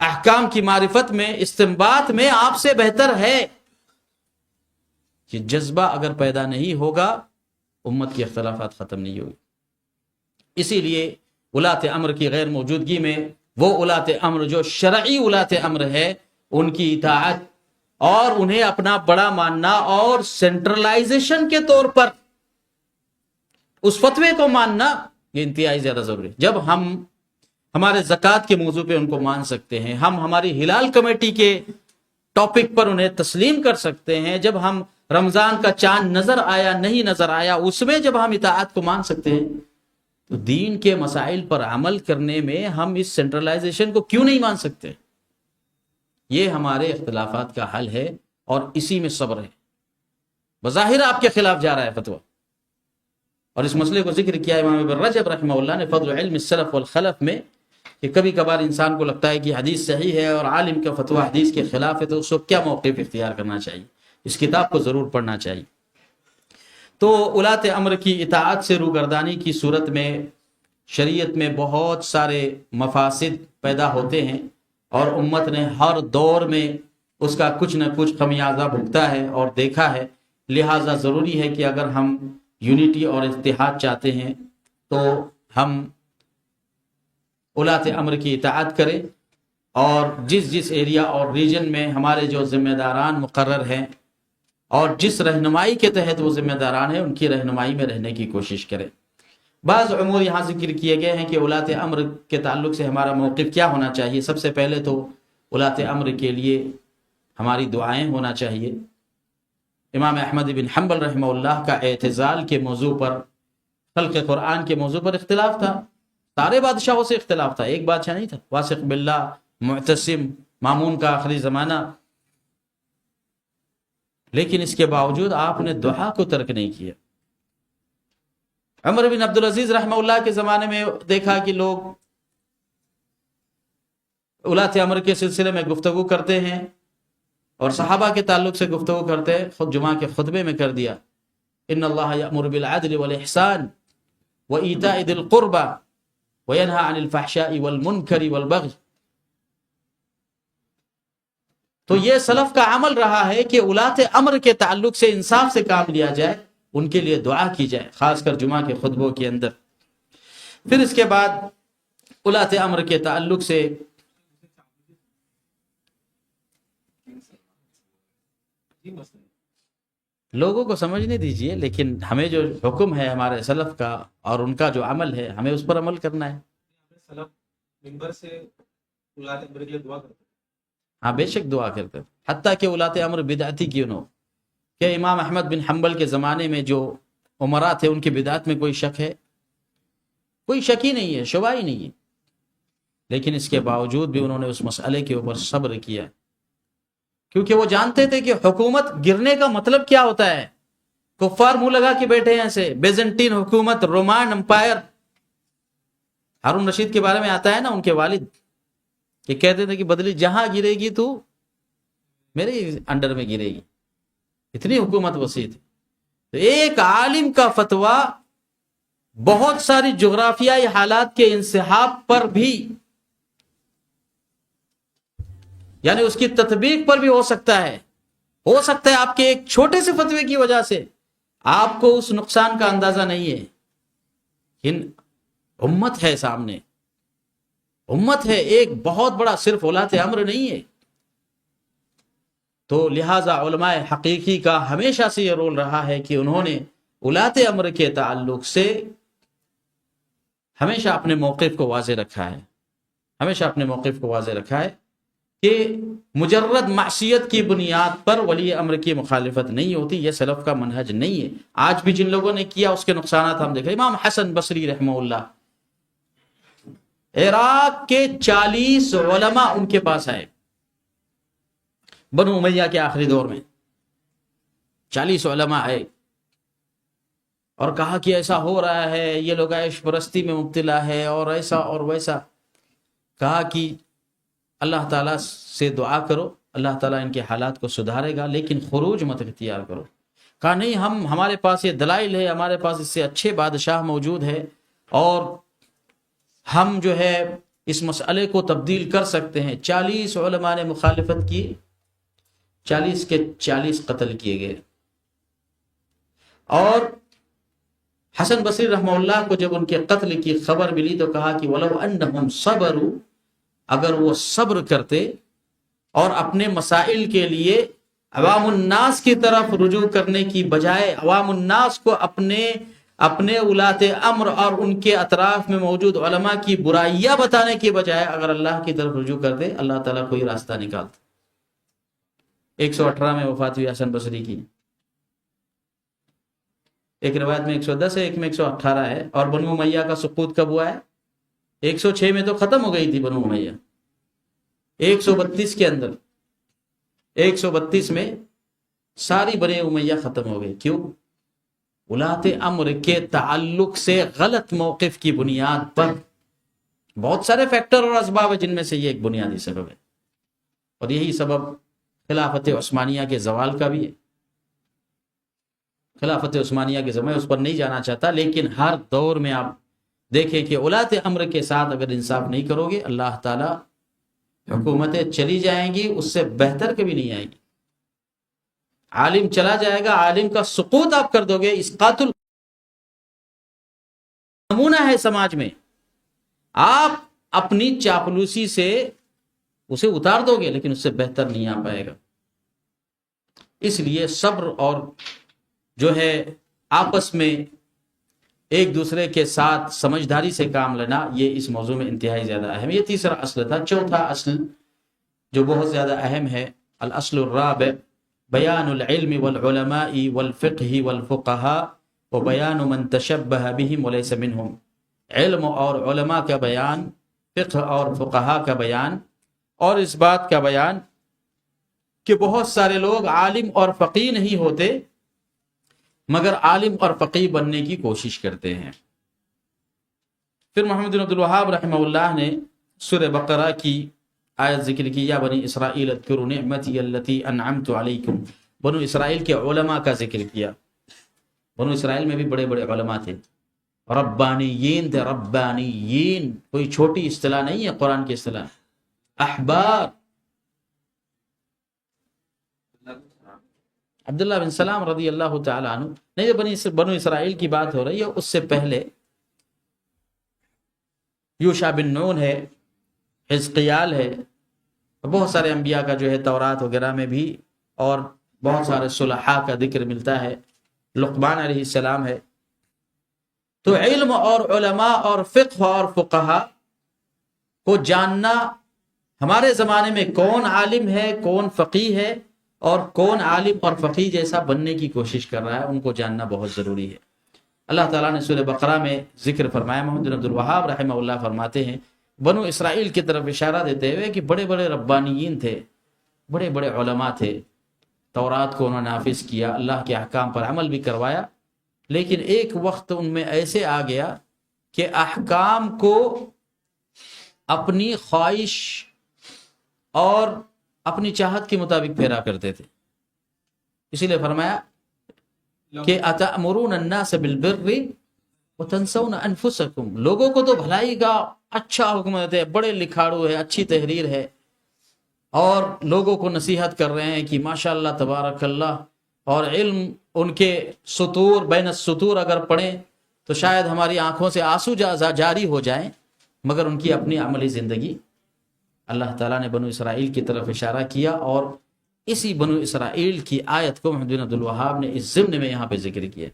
احکام کی معرفت میں، استنباط میں آپ سے بہتر ہے. یہ جذبہ اگر پیدا نہیں ہوگا، امت کی اختلافات ختم نہیں ہوگی. اسی لیے ولاۃ امر کی غیر موجودگی میں وہ ولاۃ امر جو شرعی ولاۃ امر ہے ان کی اطاعت اور انہیں اپنا بڑا ماننا اور سینٹرلائزیشن کے طور پر اس فتوے کو ماننا، یہ انتہائی زیادہ ضروری ہے. جب ہم ہمارے زکوٰۃ کے موضوع پہ ان کو مان سکتے ہیں، ہم ہماری ہلال کمیٹی کے ٹاپک پر انہیں تسلیم کر سکتے ہیں، جب ہم رمضان کا چاند نظر آیا نہیں نظر آیا اس میں جب ہم اطاعت کو مان سکتے ہیں، تو دین کے مسائل پر عمل کرنے میں ہم اس سینٹرلائزیشن کو کیوں نہیں مان سکتے؟ یہ ہمارے اختلافات کا حل ہے اور اسی میں صبر ہے. بظاہر آپ کے خلاف جا رہا ہے فتویٰ، اور اس مسئلے کو ذکر کیا امام ابن رجب رحمہ اللہ نے فضل علم السلف والخلف میں، کہ کبھی کبھار انسان کو لگتا ہے کہ حدیث صحیح ہے اور عالم کا فتویٰ حدیث کے خلاف ہے، تو اس کو کیا موقف اختیار کرنا چاہیے؟ اس کتاب کو ضرور پڑھنا چاہیے. تو اولات امر کی اطاعت سے روگردانی کی صورت میں شریعت میں بہت سارے مفاسد پیدا ہوتے ہیں، اور امت نے ہر دور میں اس کا کچھ نہ کچھ خمیازہ بھگتا ہے اور دیکھا ہے۔ لہٰذا ضروری ہے کہ اگر ہم یونٹی اور اتحاد چاہتے ہیں تو ہم اولات امر کی اطاعت کریں، اور جس جس ایریا اور ریجن میں ہمارے جو ذمہ داران مقرر ہیں اور جس رہنمائی کے تحت وہ ذمہ داران ہیں ان کی رہنمائی میں رہنے کی کوشش کریں۔ بعض امور یہاں ذکر کیے گئے ہیں کہ اولات امر کے تعلق سے ہمارا موقف کیا ہونا چاہیے۔ سب سے پہلے تو اولات امر کے لیے ہماری دعائیں ہونا چاہیے۔ امام احمد بن حنبل رحمہ اللہ کا اعتزال کے موضوع پر، خلق قرآن کے موضوع پر اختلاف تھا، سارے بادشاہوں سے اختلاف تھا، ایک بادشاہ نہیں تھا، واثق باللہ، معتصم، مامون کا آخری زمانہ، لیکن اس کے باوجود آپ نے دعا کو ترک نہیں کیا۔ عمر بن عبدالعزیز رحمہ اللہ کے زمانے میں دیکھا کہ لوگ اولات امر کے سلسلے میں گفتگو کرتے ہیں اور صحابہ کے تعلق سے گفتگو کرتے ہیں، خود جمعہ کے خطبے میں کر دیا، ان اللہ یأمر بالعدل والاحسان وایتاء ذی القربى وینہی عن الفحشاء والمنکر والبغی۔ تو یہ سلف کا عمل رہا ہے کہ اولات امر کے تعلق سے انصاف سے کام لیا جائے، ان کے لیے دعا کی جائے، خاص کر جمعہ کے خطبوں کے اندر۔ پھر اس کے بعد اولات امر کے تعلق سے لوگوں کو سمجھنے دیجئے، لیکن ہمیں جو حکم ہے ہمارے سلف کا اور ان کا جو عمل ہے ہمیں اس پر عمل کرنا ہے۔
سلف منبر سے اولاد امر کے لیے دعا کرتے ہیں۔
ہاں بے شک دعا کرتے ہیں، حتیٰ کہ اولات امر بدعتی کیوں نہ ہو۔ کہ امام احمد بن حنبل کے زمانے میں جو عمراء تھے ان کی بدعت میں کوئی شک ہے؟ کوئی شک ہی نہیں ہے، شبہ ہی نہیں ہے، لیکن اس کے باوجود بھی انہوں نے اس مسئلے کے اوپر صبر کیا، کیونکہ وہ جانتے تھے کہ حکومت گرنے کا مطلب کیا ہوتا ہے۔ کفار منہ لگا کے بیٹھے ہیں ایسے، بیزنٹین حکومت، رومان امپائر۔ ہارون رشید کے بارے میں آتا ہے نا، ان کے والد کہ کہتے تھے کہ بدلی جہاں گرے گی تو میرے انڈر میں گرے گی، اتنی حکومت وسیع تھی۔ تو ایک عالم کا فتویٰ بہت ساری جغرافیائی حالات کے انسحاب پر بھی، یعنی اس کی تطبیق پر بھی ہو سکتا ہے آپ کے ایک چھوٹے سے فتوے کی وجہ سے آپ کو اس نقصان کا اندازہ نہیں ہے، لیکن امت ہے سامنے، امت ہے ایک بہت بڑا، صرف اولات امر نہیں ہے۔ تو لہٰذا علماء حقیقی کا ہمیشہ سے یہ رول رہا ہے کہ انہوں نے اولات امر کے تعلق سے ہمیشہ اپنے موقف کو واضح رکھا ہے، ہمیشہ اپنے موقف کو واضح رکھا ہے کہ مجرد معصیت کی بنیاد پر ولی امر کی مخالفت نہیں ہوتی، یہ سلف کا منہج نہیں ہے۔ آج بھی جن لوگوں نے کیا اس کے نقصانات ہم دیکھ رہے ہیں۔ امام حسن بصری رحمہ اللہ، عراق کے 40 علماء ان کے پاس آئے بنو امیہ کے آخری دور میں، 40 علماء آئے اور کہا کہ ایسا ہو رہا ہے، یہ لوگ عیش پرستی میں مبتلا ہے اور ایسا اور ویسا۔ کہا کہ اللہ تعالیٰ سے دعا کرو، اللہ تعالیٰ ان کے حالات کو سدھارے گا، لیکن خروج مت اختیار کرو۔ کہا نہیں، ہمارے پاس یہ دلائل ہے، ہمارے پاس اس سے اچھے بادشاہ موجود ہے اور ہم جو ہے اس مسئلے کو تبدیل کر سکتے ہیں۔ 40 علماء نے مخالفت کی، 40 کے 40 قتل کیے گئے۔ اور حسن بصری رحمہ اللہ کو جب ان کے قتل کی خبر ملی تو کہا کہ وَلَوْ أَنَّهُمْ صَبَرُوا، اگر وہ صبر کرتے اور اپنے مسائل کے لیے عوام الناس کی طرف رجوع کرنے کی بجائے عوام الناس کو اپنے اولات امر اور ان کے اطراف میں موجود علماء کی برائیاں بتانے کی بجائے اگر اللہ کی طرف رجوع کرتے، اللہ تعالیٰ کوئی راستہ نکالتا۔ 118 میں وفات ہوئی حسن بصری کی، ایک روایت میں 110 ہے، ایک میں 118 ہے۔ اور بنو امیہ کا سقوط کب ہوا ہے؟ 106 میں تو ختم ہو گئی تھی بنو امیہ، 132 کے اندر، 132 میں ساری بنی امیہ ختم ہو گئی۔ کیوں؟ اولات امر کے تعلق سے غلط موقف کی بنیاد پر۔ بہت سارے فیکٹر اور اسباب ہیں جن میں سے یہ ایک بنیادی سبب ہے، اور یہی سبب خلافت عثمانیہ کے زوال کا بھی ہے۔ خلافت عثمانیہ کے زمانے، اس پر نہیں جانا چاہتا، لیکن ہر دور میں آپ دیکھیں کہ اولاد امر کے ساتھ اگر انصاف نہیں کرو گے، اللہ تعالیٰ حکومتیں چلی جائیں گی، اس سے بہتر کبھی نہیں آئیں گی۔ عالم چلا جائے گا، عالم کا سقوط آپ کر دو گے، اسقاط نمونہ ہے سماج میں، آپ اپنی چاپلوسی سے اسے اتار دو گے، لیکن اس سے بہتر نہیں آ پائے گا۔ اس لیے صبر اور جو ہے آپس میں ایک دوسرے کے ساتھ سمجھداری سے کام لینا، یہ اس موضوع میں انتہائی زیادہ اہم ہے۔ یہ تیسرا اصل تھا۔ چوتھا اصل جو بہت زیادہ اہم ہے، الاصل الرابع بیان العلم والعلماء والفقہ والفقہاء وبیان من تشبہ بہم وليس منہم۔ علم اور علماء کا بیان، فقہ اور فقہاء کا بیان، اور اس بات کا بیان کہ بہت سارے لوگ عالم اور فقیہ نہیں ہوتے مگر عالم اور فقیہ بننے کی کوشش کرتے ہیں۔ پھر محمد بن عبد الوہاب رحمہ اللہ نے سورہ بقرہ کی آیت ذکر کی، یا بنی اسرائیل اذکروا نعمتی التی انعمت علیکم۔ بنو اسرائیل کے علماء کا ذکر کیا۔ بنو اسرائیل میں بھی بڑے بڑے علماء تھے، ربانیین تھے، ربانیین کوئی چھوٹی اصطلاح نہیں ہے قرآن کی اصطلاح۔ احبار عبداللہ بن سلام رضی اللہ تعالیٰ عنہ، نہیں بنو اسرائیل کی بات ہو رہی ہے، اس سے پہلے یوشع بن نون ہے، حزقیال ہے، بہت سارے انبیاء کا جو ہے تورات وغیرہ میں بھی، اور بہت سارے صلحاء کا ذکر ملتا ہے، لقمان علیہ السلام ہے۔ تو علم اور علماء اور فقہ اور فقہاء کو جاننا، ہمارے زمانے میں کون عالم ہے، کون فقیہ ہے، اور کون عالم اور فقیہ جیسا بننے کی کوشش کر رہا ہے، ان کو جاننا بہت ضروری ہے۔ اللہ تعالیٰ نے سورہ بقرہ میں ذکر فرمایا، محمد بن عبد الوہاب رحمہ اللہ فرماتے ہیں، بنو اسرائیل کی طرف اشارہ دیتے ہوئے کہ بڑے بڑے ربانیین تھے، بڑے بڑے علماء تھے، تورات کو انہوں نے نافذ کیا، اللہ کے احکام پر عمل بھی کروایا، لیکن ایک وقت ان میں ایسے آ گیا کہ احکام کو اپنی خواہش اور اپنی چاہت کے مطابق پھیرا کرتے تھے۔ اسی لیے فرمایا کہ اتأمرون الناس بالبر وتنسون انفسکم، لوگوں کو تو بھلائی کا اچھا حکم دیتے ہیں، بڑے لکھاڑو ہے، اچھی تحریر ہے، اور لوگوں کو نصیحت کر رہے ہیں کہ ماشاءاللہ تبارک اللہ، اور علم ان کے سطور بین السطور اگر پڑھیں تو شاید ہماری آنکھوں سے آنسو جاری ہو جائیں، مگر ان کی اپنی عملی زندگی۔ اللہ تعالیٰ نے بنو اسرائیل کی طرف اشارہ کیا، اور اسی بنو اسرائیل کی آیت کو محمد بن عبد الوہاب نے اس ضمن میں یہاں پہ ذکر کیا،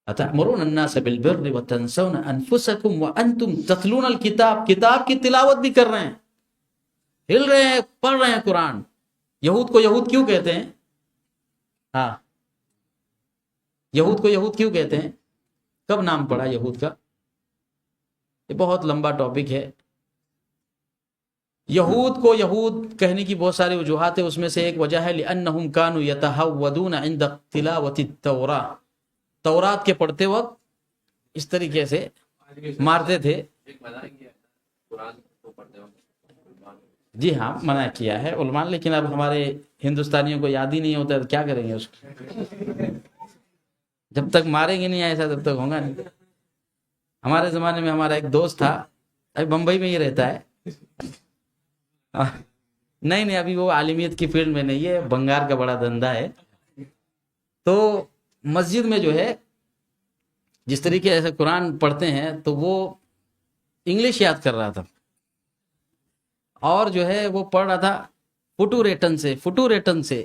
اتأمرون الناس بالبر وتنسون انفسکم وانتم تتلون الکتاب، کتاب کی تلاوت بھی کر رہے ہیں، ہل رہے ہیں، پڑھ رہے ہیں قرآن۔ یہود کو یہود کیوں کہتے ہیں؟ ہاں، یہود کو یہود کیوں کہتے ہیں؟ کب نام پڑا یہود کا؟ یہ بہت لمبا ٹاپک ہے۔ یہود کو یہود کہنے کی بہت ساری وجوہات ہیں، اس میں سے ایک وجہ ہے لأنہم کانوا یتہودون عند تلاوت التوراۃ، تورات کے پڑھتے وقت اس طریقے سے مارتے تھے۔ جی ہاں، منع کیا ہے علماء، لیکن اب ہمارے ہندوستانیوں کو یاد ہی نہیں ہوتا ہے، تو کیا کریں گے اس کو؟ جب تک ماریں گے نہیں ایسا تب تک ہوگا نہیں۔ ہمارے زمانے میں ہمارا ایک دوست تھا، ابھی بمبئی میں ہی رہتا ہے، نہیں ابھی وہ عالمیت کی فیلڈ میں نہیں ہے، بنگار کا بڑا دھندا ہے۔ تو مسجد میں جو ہے جس طریقے سے قرآن پڑھتے ہیں، تو وہ انگلش یاد کر رہا تھا، اور جو ہے وہ پڑھ رہا تھا فٹو ریٹن سے۔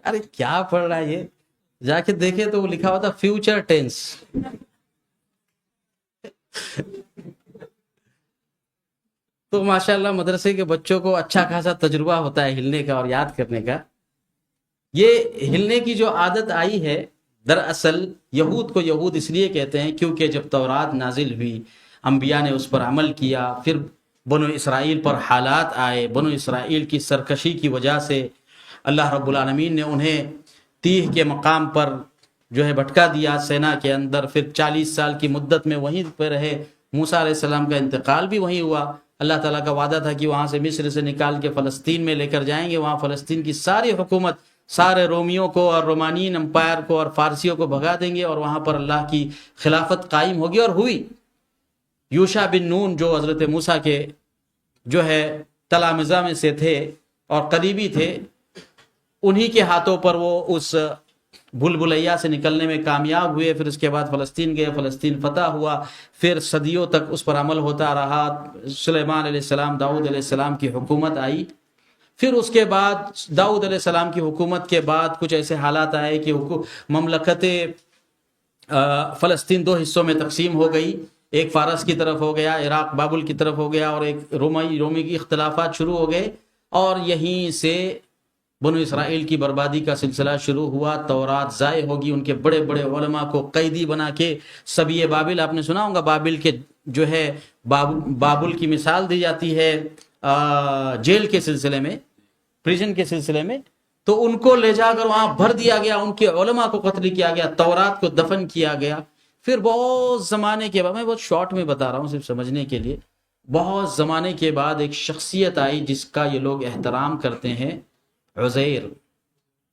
ارے کیا پڑھ رہا ہے یہ؟ جا کے دیکھے تو وہ لکھا ہوا تھا فیوچر ٹینس۔ تو ماشاءاللہ مدرسے کے بچوں کو اچھا خاصا تجربہ ہوتا ہے ہلنے کا اور یاد کرنے کا۔ یہ ہلنے کی جو عادت آئی ہے، دراصل یہود کو یہود اس لیے کہتے ہیں کیونکہ جب تورات نازل ہوئی، انبیاء نے اس پر عمل کیا، پھر بنو اسرائیل پر حالات آئے، بنو اسرائیل کی سرکشی کی وجہ سے اللہ رب العالمین نے انہیں تیہ کے مقام پر جو ہے بھٹکا دیا سینا کے اندر، پھر 40 سال کی مدت میں وہیں پہ رہے۔ موسیٰ علیہ السلام کا انتقال بھی وہیں ہوا۔ اللہ تعالیٰ کا وعدہ تھا کہ وہاں سے مصر سے نکال کے فلسطین میں لے کر جائیں گے، وہاں فلسطین کی ساری حکومت سارے رومیوں کو اور رومانین امپائر کو اور فارسیوں کو بھگا دیں گے اور وہاں پر اللہ کی خلافت قائم ہوگی، اور ہوئی۔ یوشع بن نون جو حضرت موسیٰ کے جو ہے تلامذہ میں سے تھے اور قریبی تھے، انہی کے ہاتھوں پر وہ اس بھول بھلیا سے نکلنے میں کامیاب ہوئے۔ پھر اس کے بعد فلسطین گئے، فلسطین فتح ہوا، پھر صدیوں تک اس پر عمل ہوتا رہا۔ سلیمان علیہ السلام، داؤد علیہ السلام کی حکومت آئی۔ پھر اس کے بعد داؤد علیہ السلام کی حکومت کے بعد کچھ ایسے حالات آئے کہ مملکت فلسطین دو حصوں میں تقسیم ہو گئی، ایک فارس کی طرف ہو گیا، عراق بابل کی طرف ہو گیا، اور ایک رومی کی اختلافات شروع ہو گئے، اور یہیں سے بنو اسرائیل کی بربادی کا سلسلہ شروع ہوا۔ تورات ضائع ہوگی، ان کے بڑے بڑے علماء کو قیدی بنا کے سبی بابل، آپ نے سنا ہوگا، بابل کے جو ہے بابل کی مثال دی جاتی ہے جیل کے سلسلے میں، پریزن کے سلسلے میں، تو ان کو لے جا کر وہاں بھر دیا گیا، ان کے علماء کو قتل کیا گیا، تورات کو دفن کیا گیا۔ پھر بہت زمانے کے بعد، میں بہت شارٹ میں بتا رہا ہوں صرف سمجھنے کے لیے، بہت زمانے کے بعد ایک شخصیت آئی جس کا یہ لوگ احترام کرتے ہیں، عزیر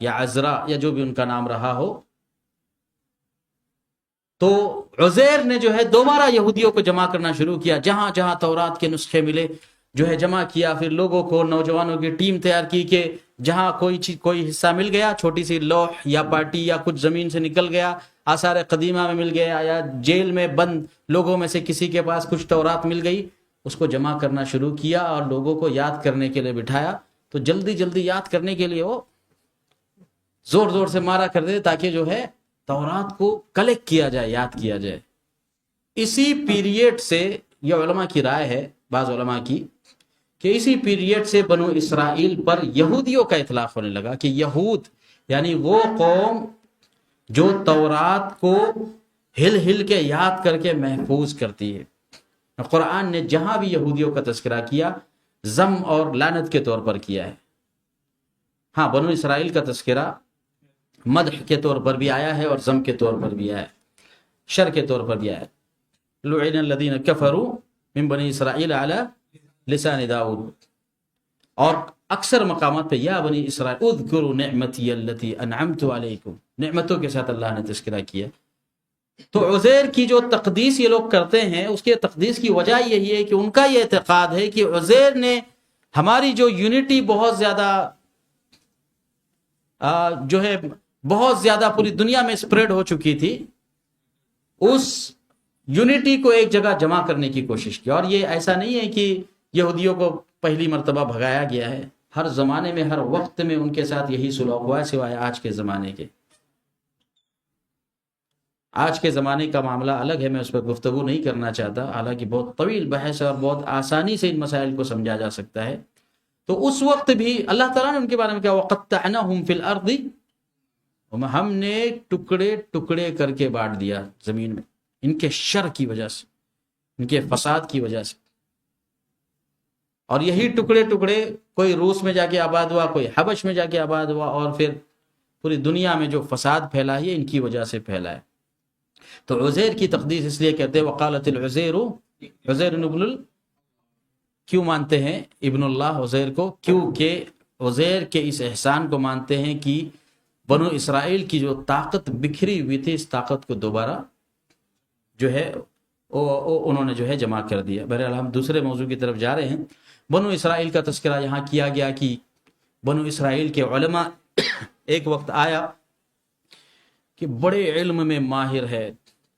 یا عزرا یا جو بھی ان کا نام رہا ہو۔ تو عزیر نے جو ہے دوبارہ یہودیوں کو جمع کرنا شروع کیا، جہاں جہاں تورات کے نسخے ملے جو ہے جمع کیا، پھر لوگوں کو، نوجوانوں کی ٹیم تیار کی کہ جہاں کوئی حصہ مل گیا، چھوٹی سی لوح یا پارٹی یا کچھ زمین سے نکل گیا، آثار قدیمہ میں مل گیا، یا جیل میں بند لوگوں میں سے کسی کے پاس کچھ تورات مل گئی، اس کو جمع کرنا شروع کیا اور لوگوں کو یاد کرنے کے لیے بٹھایا۔ تو جلدی جلدی یاد کرنے کے لیے وہ زور زور سے مارا کر دے تاکہ جو ہے تورات کو کلیکٹ کیا جائے، یاد کیا جائے۔ اسی پیریڈ سے، یہ علماء کی رائے ہے بعض علماء کی، کہ اسی پیریڈ سے بنو اسرائیل پر یہودیوں کا اطلاق ہونے لگا، کہ یہود یعنی وہ قوم جو تورات کو ہل ہل کے یاد کر کے محفوظ کرتی ہے۔ قرآن نے جہاں بھی یہودیوں کا تذکرہ کیا، ذم اور لعنت کے طور پر کیا ہے۔ ہاں، بنو اسرائیل کا تذکرہ مدح کے طور پر بھی آیا ہے اور ذم کے طور پر بھی آیا ہے، شر کے طور پر بھی آیا ہے۔ لعن الذین کفروا من بنی اسرائیل علی لسان داؤد، اور اکثر مقامات پہ یا بنی اسرائیل اذکروا نعمتی التی انعمت علیکم، نعمتوں کے ساتھ اللہ نے تذکرہ کیا۔ تو عزیر کی جو تقدیس یہ لوگ کرتے ہیں، اس کے تقدیس کی وجہ یہی ہے کہ ان کا یہ اعتقاد ہے کہ عزیر نے ہماری جو یونٹی بہت زیادہ جو ہے بہت زیادہ پوری دنیا میں اسپریڈ ہو چکی تھی، اس یونٹی کو ایک جگہ جمع کرنے کی کوشش کی۔ اور یہ ایسا نہیں ہے کہ یہودیوں کو پہلی مرتبہ بھگایا گیا ہے، ہر زمانے میں، ہر وقت میں ان کے ساتھ یہی سلوک ہوا ہے، سوائے آج کے زمانے کے۔ آج کے زمانے کا معاملہ الگ ہے، میں اس پر گفتگو نہیں کرنا چاہتا، حالانکہ بہت طویل بحث ہے اور بہت آسانی سے ان مسائل کو سمجھا جا سکتا ہے۔ تو اس وقت بھی اللہ تعالیٰ نے ان کے بارے میں کہا وَقَطَّعْنَاهُمْ فِي الْأَرْضِ، ہم نے ٹکڑے ٹکڑے کر کے بانٹ دیا زمین میں، ان کے شر کی وجہ سے، ان کے فساد کی وجہ سے۔ اور یہی ٹکڑے ٹکڑے کوئی روس میں جا کے آباد ہوا، کوئی حبش میں جا کے آباد ہوا، اور پھر پوری دنیا میں جو فساد پھیلا ہے ان کی وجہ سے پھیلا ہے۔ تو عزیر کی تقدیس اس لیے کہتے ہیں وقالت العزیر، عزیر ابن کیوں مانتے ہیں ابن اللہ عزیر کو؟ کیونکہ عزیر کے اس احسان کو مانتے ہیں کہ بنو اسرائیل کی جو طاقت بکھری ہوئی تھی، اس طاقت کو دوبارہ جو ہے انہوں نے جو ہے جمع کر دیا۔ بہرحال ہم دوسرے موضوع کی طرف جا رہے ہیں۔ بنو اسرائیل کا تذکرہ یہاں کیا گیا کہ بنو اسرائیل کے علماء ایک وقت آیا کہ بڑے علم میں ماہر ہے،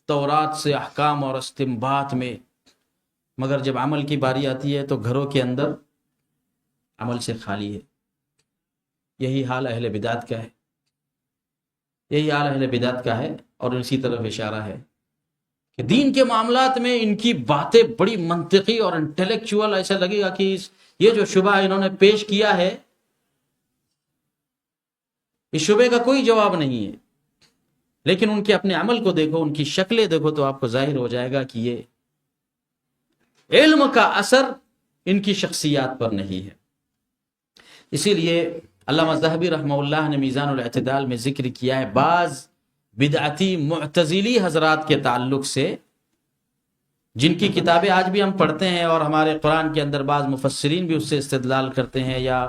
تورات سے احکام اور استنباط میں، مگر جب عمل کی باری آتی ہے تو گھروں کے اندر عمل سے خالی ہے۔ یہی حال اہل بدعت کا ہے، یہی حال اہل بدعت کا ہے، اور اسی طرف اشارہ ہے کہ دین کے معاملات میں ان کی باتیں بڑی منطقی اور انٹلیکچوئل، ایسا لگے گا کہ یہ جو شبہ انہوں نے پیش کیا ہے، اس شبے کا کوئی جواب نہیں ہے، لیکن ان کے اپنے عمل کو دیکھو، ان کی شکلیں دیکھو تو آپ کو ظاہر ہو جائے گا کہ یہ علم کا اثر ان کی شخصیات پر نہیں ہے۔ اسی لیے علامہ ذہبی رحمہ اللہ نے میزان الاعتدال میں ذکر کیا ہے بعض بدعتی معتزلی حضرات کے تعلق سے، جن کی کتابیں آج بھی ہم پڑھتے ہیں، اور ہمارے قرآن کے اندر بعض مفسرین بھی اس سے استدلال کرتے ہیں، یا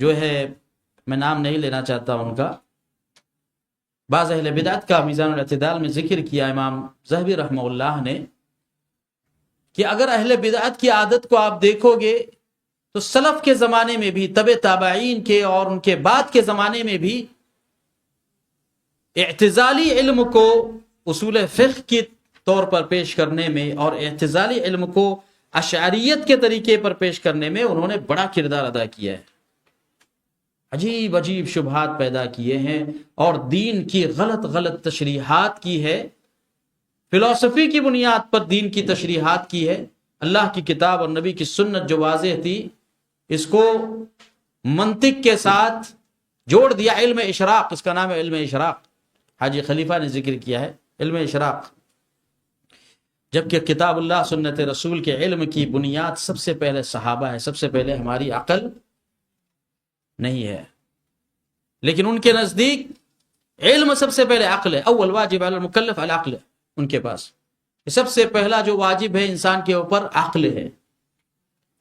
جو ہے میں نام نہیں لینا چاہتا ان کا، بعض اہل بدعت کا میزان الاعتدال میں ذکر کیا امام ذہبی رحمہ اللہ نے کہ اگر اہل بدعت کی عادت کو آپ دیکھو گے تو سلف کے زمانے میں بھی، تبع تابعین کے اور ان کے بعد کے زمانے میں بھی اعتزالی علم کو اصول فقہ کی طور پر پیش کرنے میں اور اعتزالی علم کو اشعریت کے طریقے پر پیش کرنے میں انہوں نے بڑا کردار ادا کیا ہے، عجیب عجیب شبہات پیدا کیے ہیں اور دین کی غلط تشریحات کی ہے، فلسفی کی بنیاد پر دین کی تشریحات کی ہے۔ اللہ کی کتاب اور نبی کی سنت جو واضح تھی اس کو منطق کے ساتھ جوڑ دیا۔ علم اشراق، اس کا نام ہے علم اشراق، حاجی خلیفہ نے ذکر کیا ہے علم اشراق، جبکہ کتاب اللہ سنت رسول کے علم کی بنیاد سب سے پہلے صحابہ ہے، سب سے پہلے ہماری عقل نہیں ہے، لیکن ان کے نزدیک علم سب سے پہلے عقل ہے۔ اول واجب علی المکلف العقل، ان کے پاس سب سے پہلا جو واجب ہے انسان کے اوپر عقل ہے۔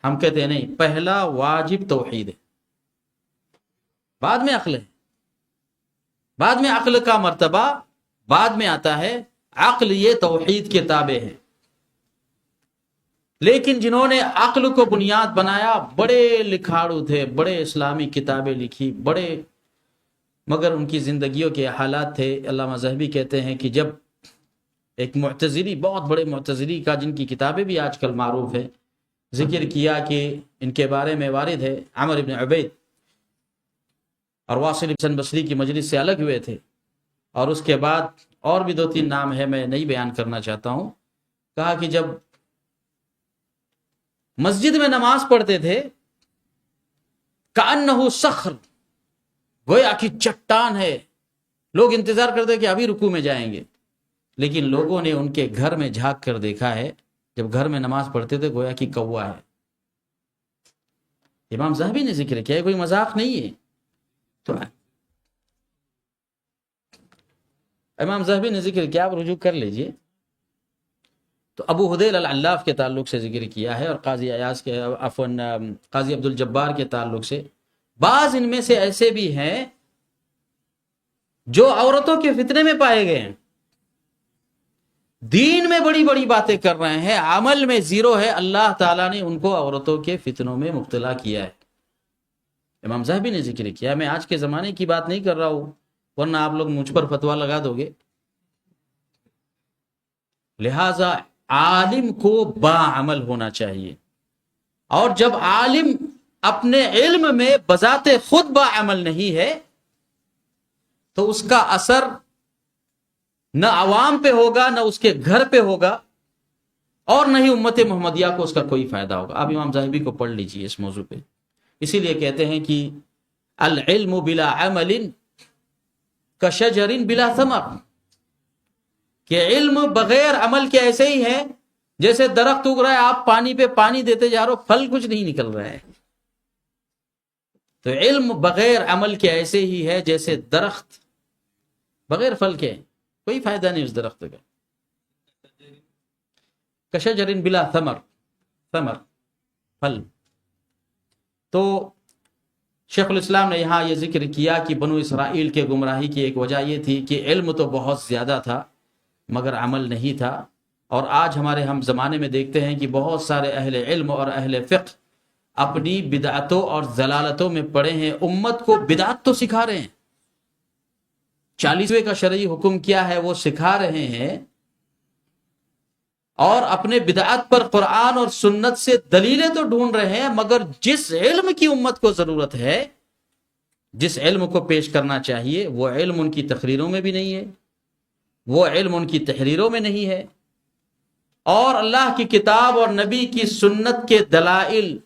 ہم کہتے ہیں نہیں، پہلا واجب توحید ہے، بعد میں عقل ہے، بعد میں عقل کا مرتبہ بعد میں آتا ہے، عقل یہ توحید کے تابع ہے۔ لیکن جنہوں نے عقل کو بنیاد بنایا بڑے لکھاڑو تھے، بڑے اسلامی کتابیں لکھی، بڑے، مگر ان کی زندگیوں کے حالات تھے۔ علامہ ذہبی کہتے ہیں کہ جب ایک معتزلی، بہت بڑے معتزلی کا جن کی کتابیں بھی آج کل معروف ہے، ذکر کیا کہ ان کے بارے میں وارد ہے عمر ابن عبید اور واصل بن بصری کی مجلس سے الگ ہوئے تھے، اور اس کے بعد اور بھی 2-3 نام ہے، میں نہیں بیان کرنا چاہتا ہوں۔ کہا کہ جب مسجد میں نماز پڑھتے تھے کأنہ صخر، گویا کہ چٹان ہے، لوگ انتظار کرتے کہ ابھی رکوع میں جائیں گے، لیکن لوگوں نے ان کے گھر میں جھانک کر دیکھا ہے، جب گھر میں نماز پڑھتے تھے گویا کہ کوا ہے۔ امام ذہبی نے ذکر کیا ہے، کوئی مذاق نہیں ہے۔ تو امام ذہبی نے ذکر کیا، آپ رجوع کر لیجئے۔ تو ابو حدیل العلاف کے تعلق سے ذکر کیا ہے، اور قاضی ایاز کے، قاضی عبد الجبار کے تعلق سے۔ بعض ان میں سے ایسے بھی ہیں جو عورتوں کے فتنے میں پائے گئے ہیں، دین میں بڑی بڑی باتیں کر رہے ہیں، عمل میں زیرو ہے، اللہ تعالیٰ نے ان کو عورتوں کے فتنوں میں مبتلا کیا ہے۔ امام ذہبی نے ذکر کیا، میں آج کے زمانے کی بات نہیں کر رہا ہوں، ورنہ آپ لوگ مجھ پر فتویٰ لگا دو گے۔ لہٰذا عالم کو باعمل ہونا چاہیے، اور جب عالم اپنے علم میں بذات خود باعمل نہیں ہے تو اس کا اثر نہ عوام پہ ہوگا، نہ اس کے گھر پہ ہوگا، اور نہ ہی امت محمدیہ کو اس کا کوئی فائدہ ہوگا۔ آپ امام ذہبی کو پڑھ لیجئے اس موضوع پہ۔ اسی لیے کہتے ہیں کہ العلم بلا عمل کشجر بلا ثمر، کہ علم بغیر عمل کے ایسے ہی ہے جیسے درخت اگ رہا ہے، آپ پانی پہ پانی دیتے جا رہے ہو، پھل کچھ نہیں نکل رہا ہے۔ تو علم بغیر عمل کے ایسے ہی ہے جیسے درخت بغیر پھل کے، کوئی فائدہ نہیں اس درخت کا۔ کشجر بلا ثمر، ثمر پھل۔ تو شیخ الاسلام نے یہاں یہ ذکر کیا کہ بنو اسرائیل کے گمراہی کی ایک وجہ یہ تھی کہ علم تو بہت زیادہ تھا مگر عمل نہیں تھا، اور آج ہمارے ہم زمانے میں دیکھتے ہیں کہ بہت سارے اہل علم اور اہل فقہ اپنی بدعتوں اور ضلالتوں میں پڑے ہیں، امت کو بدعت تو سکھا رہے ہیں، 40ویں کا شرعی حکم کیا ہے وہ سکھا رہے ہیں، اور اپنے بدعت پر قرآن اور سنت سے دلیلیں تو ڈھونڈ رہے ہیں، مگر جس علم کی امت کو ضرورت ہے، جس علم کو پیش کرنا چاہیے، وہ علم ان کی تقریروں میں بھی نہیں ہے، وہ علم ان کی تحریروں میں نہیں ہے، اور اللہ کی کتاب اور نبی کی سنت کے دلائل،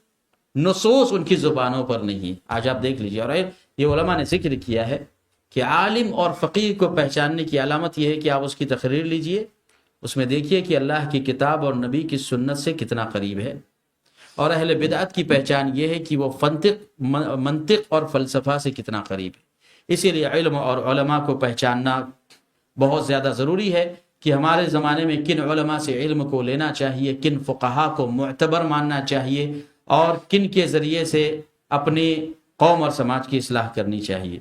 نصوص ان کی زبانوں پر نہیں۔ آج آپ دیکھ لیجیے، اور یہ علماء نے ذکر کیا ہے کہ عالم اور فقیہ کو پہچاننے کی علامت یہ ہے کہ آپ اس کی تقریر لیجئے، اس میں دیکھیے کہ اللہ کی کتاب اور نبی کی سنت سے کتنا قریب ہے، اور اہل بدعت کی پہچان یہ ہے کہ وہ منطق اور فلسفہ سے کتنا قریب ہے۔ اسی لیے علم اور علماء کو پہچاننا بہت زیادہ ضروری ہے کہ ہمارے زمانے میں کن علماء سے علم کو لینا چاہیے، کن فقہا کو معتبر ماننا چاہیے، اور کن کے ذریعے سے اپنی قوم اور سماج کی اصلاح کرنی چاہیے۔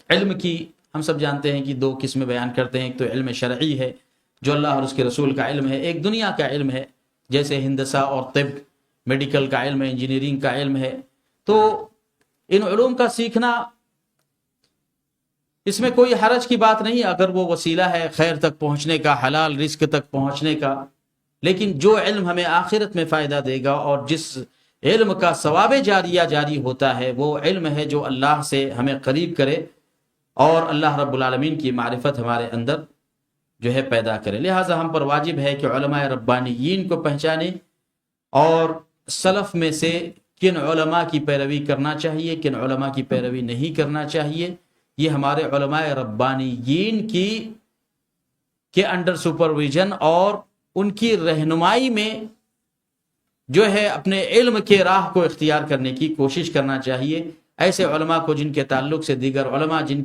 علم کی ہم سب جانتے ہیں کہ دو قسمیں بیان کرتے ہیں، ایک تو علم شرعی ہے جو اللہ اور اس کے رسول کا علم ہے، ایک دنیا کا علم ہے جیسے ہندسہ اور طب، میڈیکل کا علم ہے، انجینئرنگ کا علم ہے۔ تو ان علوم کا سیکھنا اس میں کوئی حرج کی بات نہیں اگر وہ وسیلہ ہے خیر تک پہنچنے کا، حلال رزق تک پہنچنے کا، لیکن جو علم ہمیں آخرت میں فائدہ دے گا اور جس علم کا ثواب جاریہ جاری ہوتا ہے وہ علم ہے جو اللہ سے ہمیں قریب کرے اور اللہ رب العالمین کی معرفت ہمارے اندر جو ہے پیدا کرے۔ لہٰذا ہم پر واجب ہے کہ علماء ربانیین کو پہچانیں اور سلف میں سے کن علماء کی پیروی کرنا چاہیے، کن علماء کی پیروی نہیں کرنا چاہیے، یہ ہمارے علماء ربانیین کے انڈر سپرویژن اور ان کی رہنمائی میں جو ہے اپنے علم کے راہ کو اختیار کرنے کی کوشش کرنا چاہیے۔ ایسے علماء کو جن کے تعلق سے دیگر علماء جن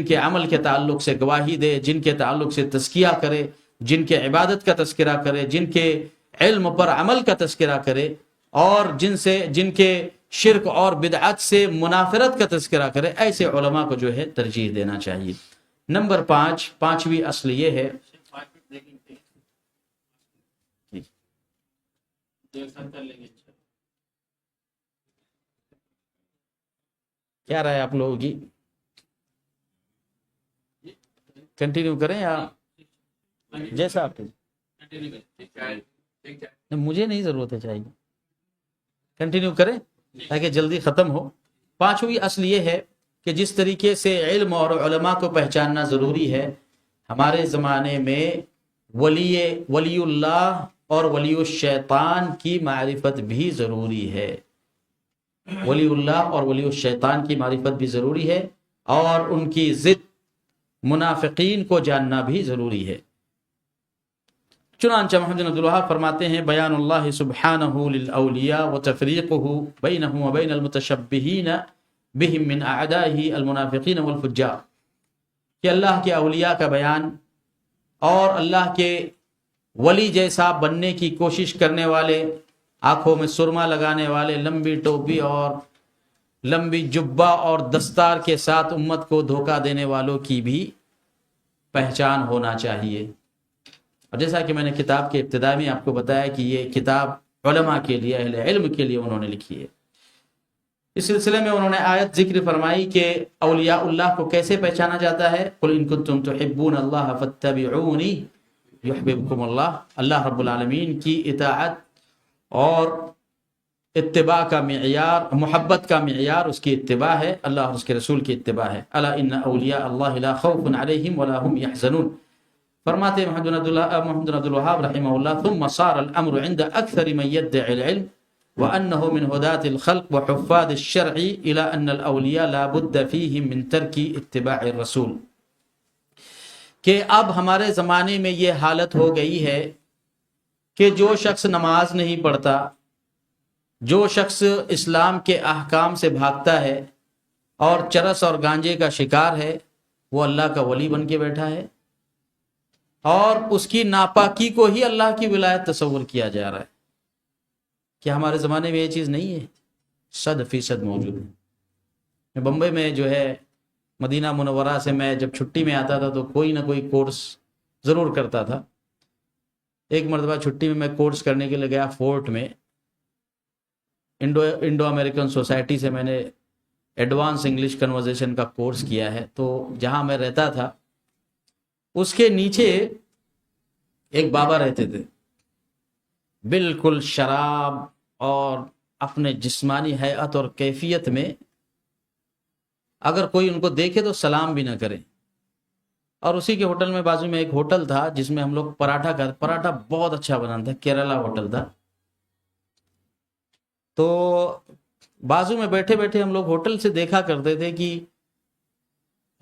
کے عمل کے تعلق سے گواہی دے، جن کے تعلق سے تزکیہ کرے، جن کے عبادت کا تذکرہ کرے، جن کے علم پر عمل کا تذکرہ کرے اور جن کے شرک اور بدعت سے منافرت کا تذکرہ کرے، ایسے علماء کو جو ہے ترجیح دینا چاہیے۔ نمبر 5، پانچویں اصل یہ ہے کیا رائے آپ لوگوں کی؟ کنٹینیو کریں یا جیسا آپ مجھے نہیں ضرورت ہے چاہیے، کنٹینیو کریں تاکہ جلدی ختم ہو۔ پانچویں اصل یہ ہے کہ جس طریقے سے علم اور علماء کو پہچاننا ضروری ہے، ہمارے زمانے میں ولی اللہ اور ولی الشیطان کی معرفت بھی ضروری ہے۔ ولی اللہ اور ولی الشیطان کی معرفت بھی ضروری ہے اور ان کی ضد منافقین کو جاننا بھی ضروری ہے۔ چنانچہ محمد بن عبد الوہاب فرماتے ہیں بیان اللہ سبحانہ للاولیاء وتفریقہ بینہم وبین المتشبہین بہم من اعدائہ المنافقین والفجار، کہ اللہ کے اولیاء کا بیان اور اللہ کے ولی جیسا بننے کی کوشش کرنے والے، آنکھوں میں سرما لگانے والے، لمبی ٹوپی اور لمبی جبہ اور دستار کے ساتھ امت کو دھوکہ دینے والوں کی بھی پہچان ہونا چاہیے۔ اور جیسا کہ میں نے کتاب کے ابتدا میں آپ کو بتایا کہ یہ کتاب علماء کے لیے، اہل علم کے لیے انہوں نے لکھی ہے۔ اس سلسلے میں انہوں نے آیت ذکر فرمائی کہ اولیاء اللہ کو کیسے پہچانا جاتا ہے، قل ان کنتم تحبون اللہ فاتبعونی یحببکم اللہ۔ اللہ رب العالمین کی اطاعت اور اتباع کا معیار، محبت کا معیار اس کی اتباع ہے، اللہ اور اس کے رسول کی اتباع ہے۔ الا ان اولیاء اللہ لا خوف علیہم ولا هم يحزنون۔ فرماتے محمد بن عبد الوہاب رحمہ اللہ ثم صار الامر عند اکثر من يدعي العلم وانه من هداة الخلق وحفاظ الشرع الى ان الاولیاء لا بد فيهم من ترک اتباع الرسول، کہ اب ہمارے زمانے میں یہ حالت ہو گئی ہے کہ جو شخص نماز نہیں پڑھتا، جو شخص اسلام کے احکام سے بھاگتا ہے اور چرس اور گانجے کا شکار ہے، وہ اللہ کا ولی بن کے بیٹھا ہے اور اس کی ناپاکی کو ہی اللہ کی ولایت تصور کیا جا رہا ہے۔ کیا ہمارے زمانے میں یہ چیز نہیں ہے؟ 100% موجود ہے۔ میں بمبئی میں جو ہے مدینہ منورہ سے میں جب چھٹی میں آتا تھا تو کوئی نہ کوئی کورس ضرور کرتا تھا۔ ایک مرتبہ چھٹی میں کورس کرنے کے لیے گیا فورٹ میں، انڈو امریکن سوسائٹی سے میں نے ایڈوانس انگلش کنورزیشن کا کورس کیا ہے۔ تو جہاں میں رہتا تھا اس کے نیچے ایک بابا رہتے تھے، بالکل شراب اور اپنے جسمانی حیات اور کیفیت میں، اگر کوئی ان کو دیکھے تو سلام بھی نہ کرے۔ اور اسی کے ہوٹل میں بازو میں ایک ہوٹل تھا جس میں ہم لوگ پراٹھا کھاتے، پراٹھا بہت اچھا بنا تھا، کیرلا ہوٹل تھا۔ تو بازو میں بیٹھے بیٹھے ہم لوگ ہوٹل سے دیکھا کرتے تھے کہ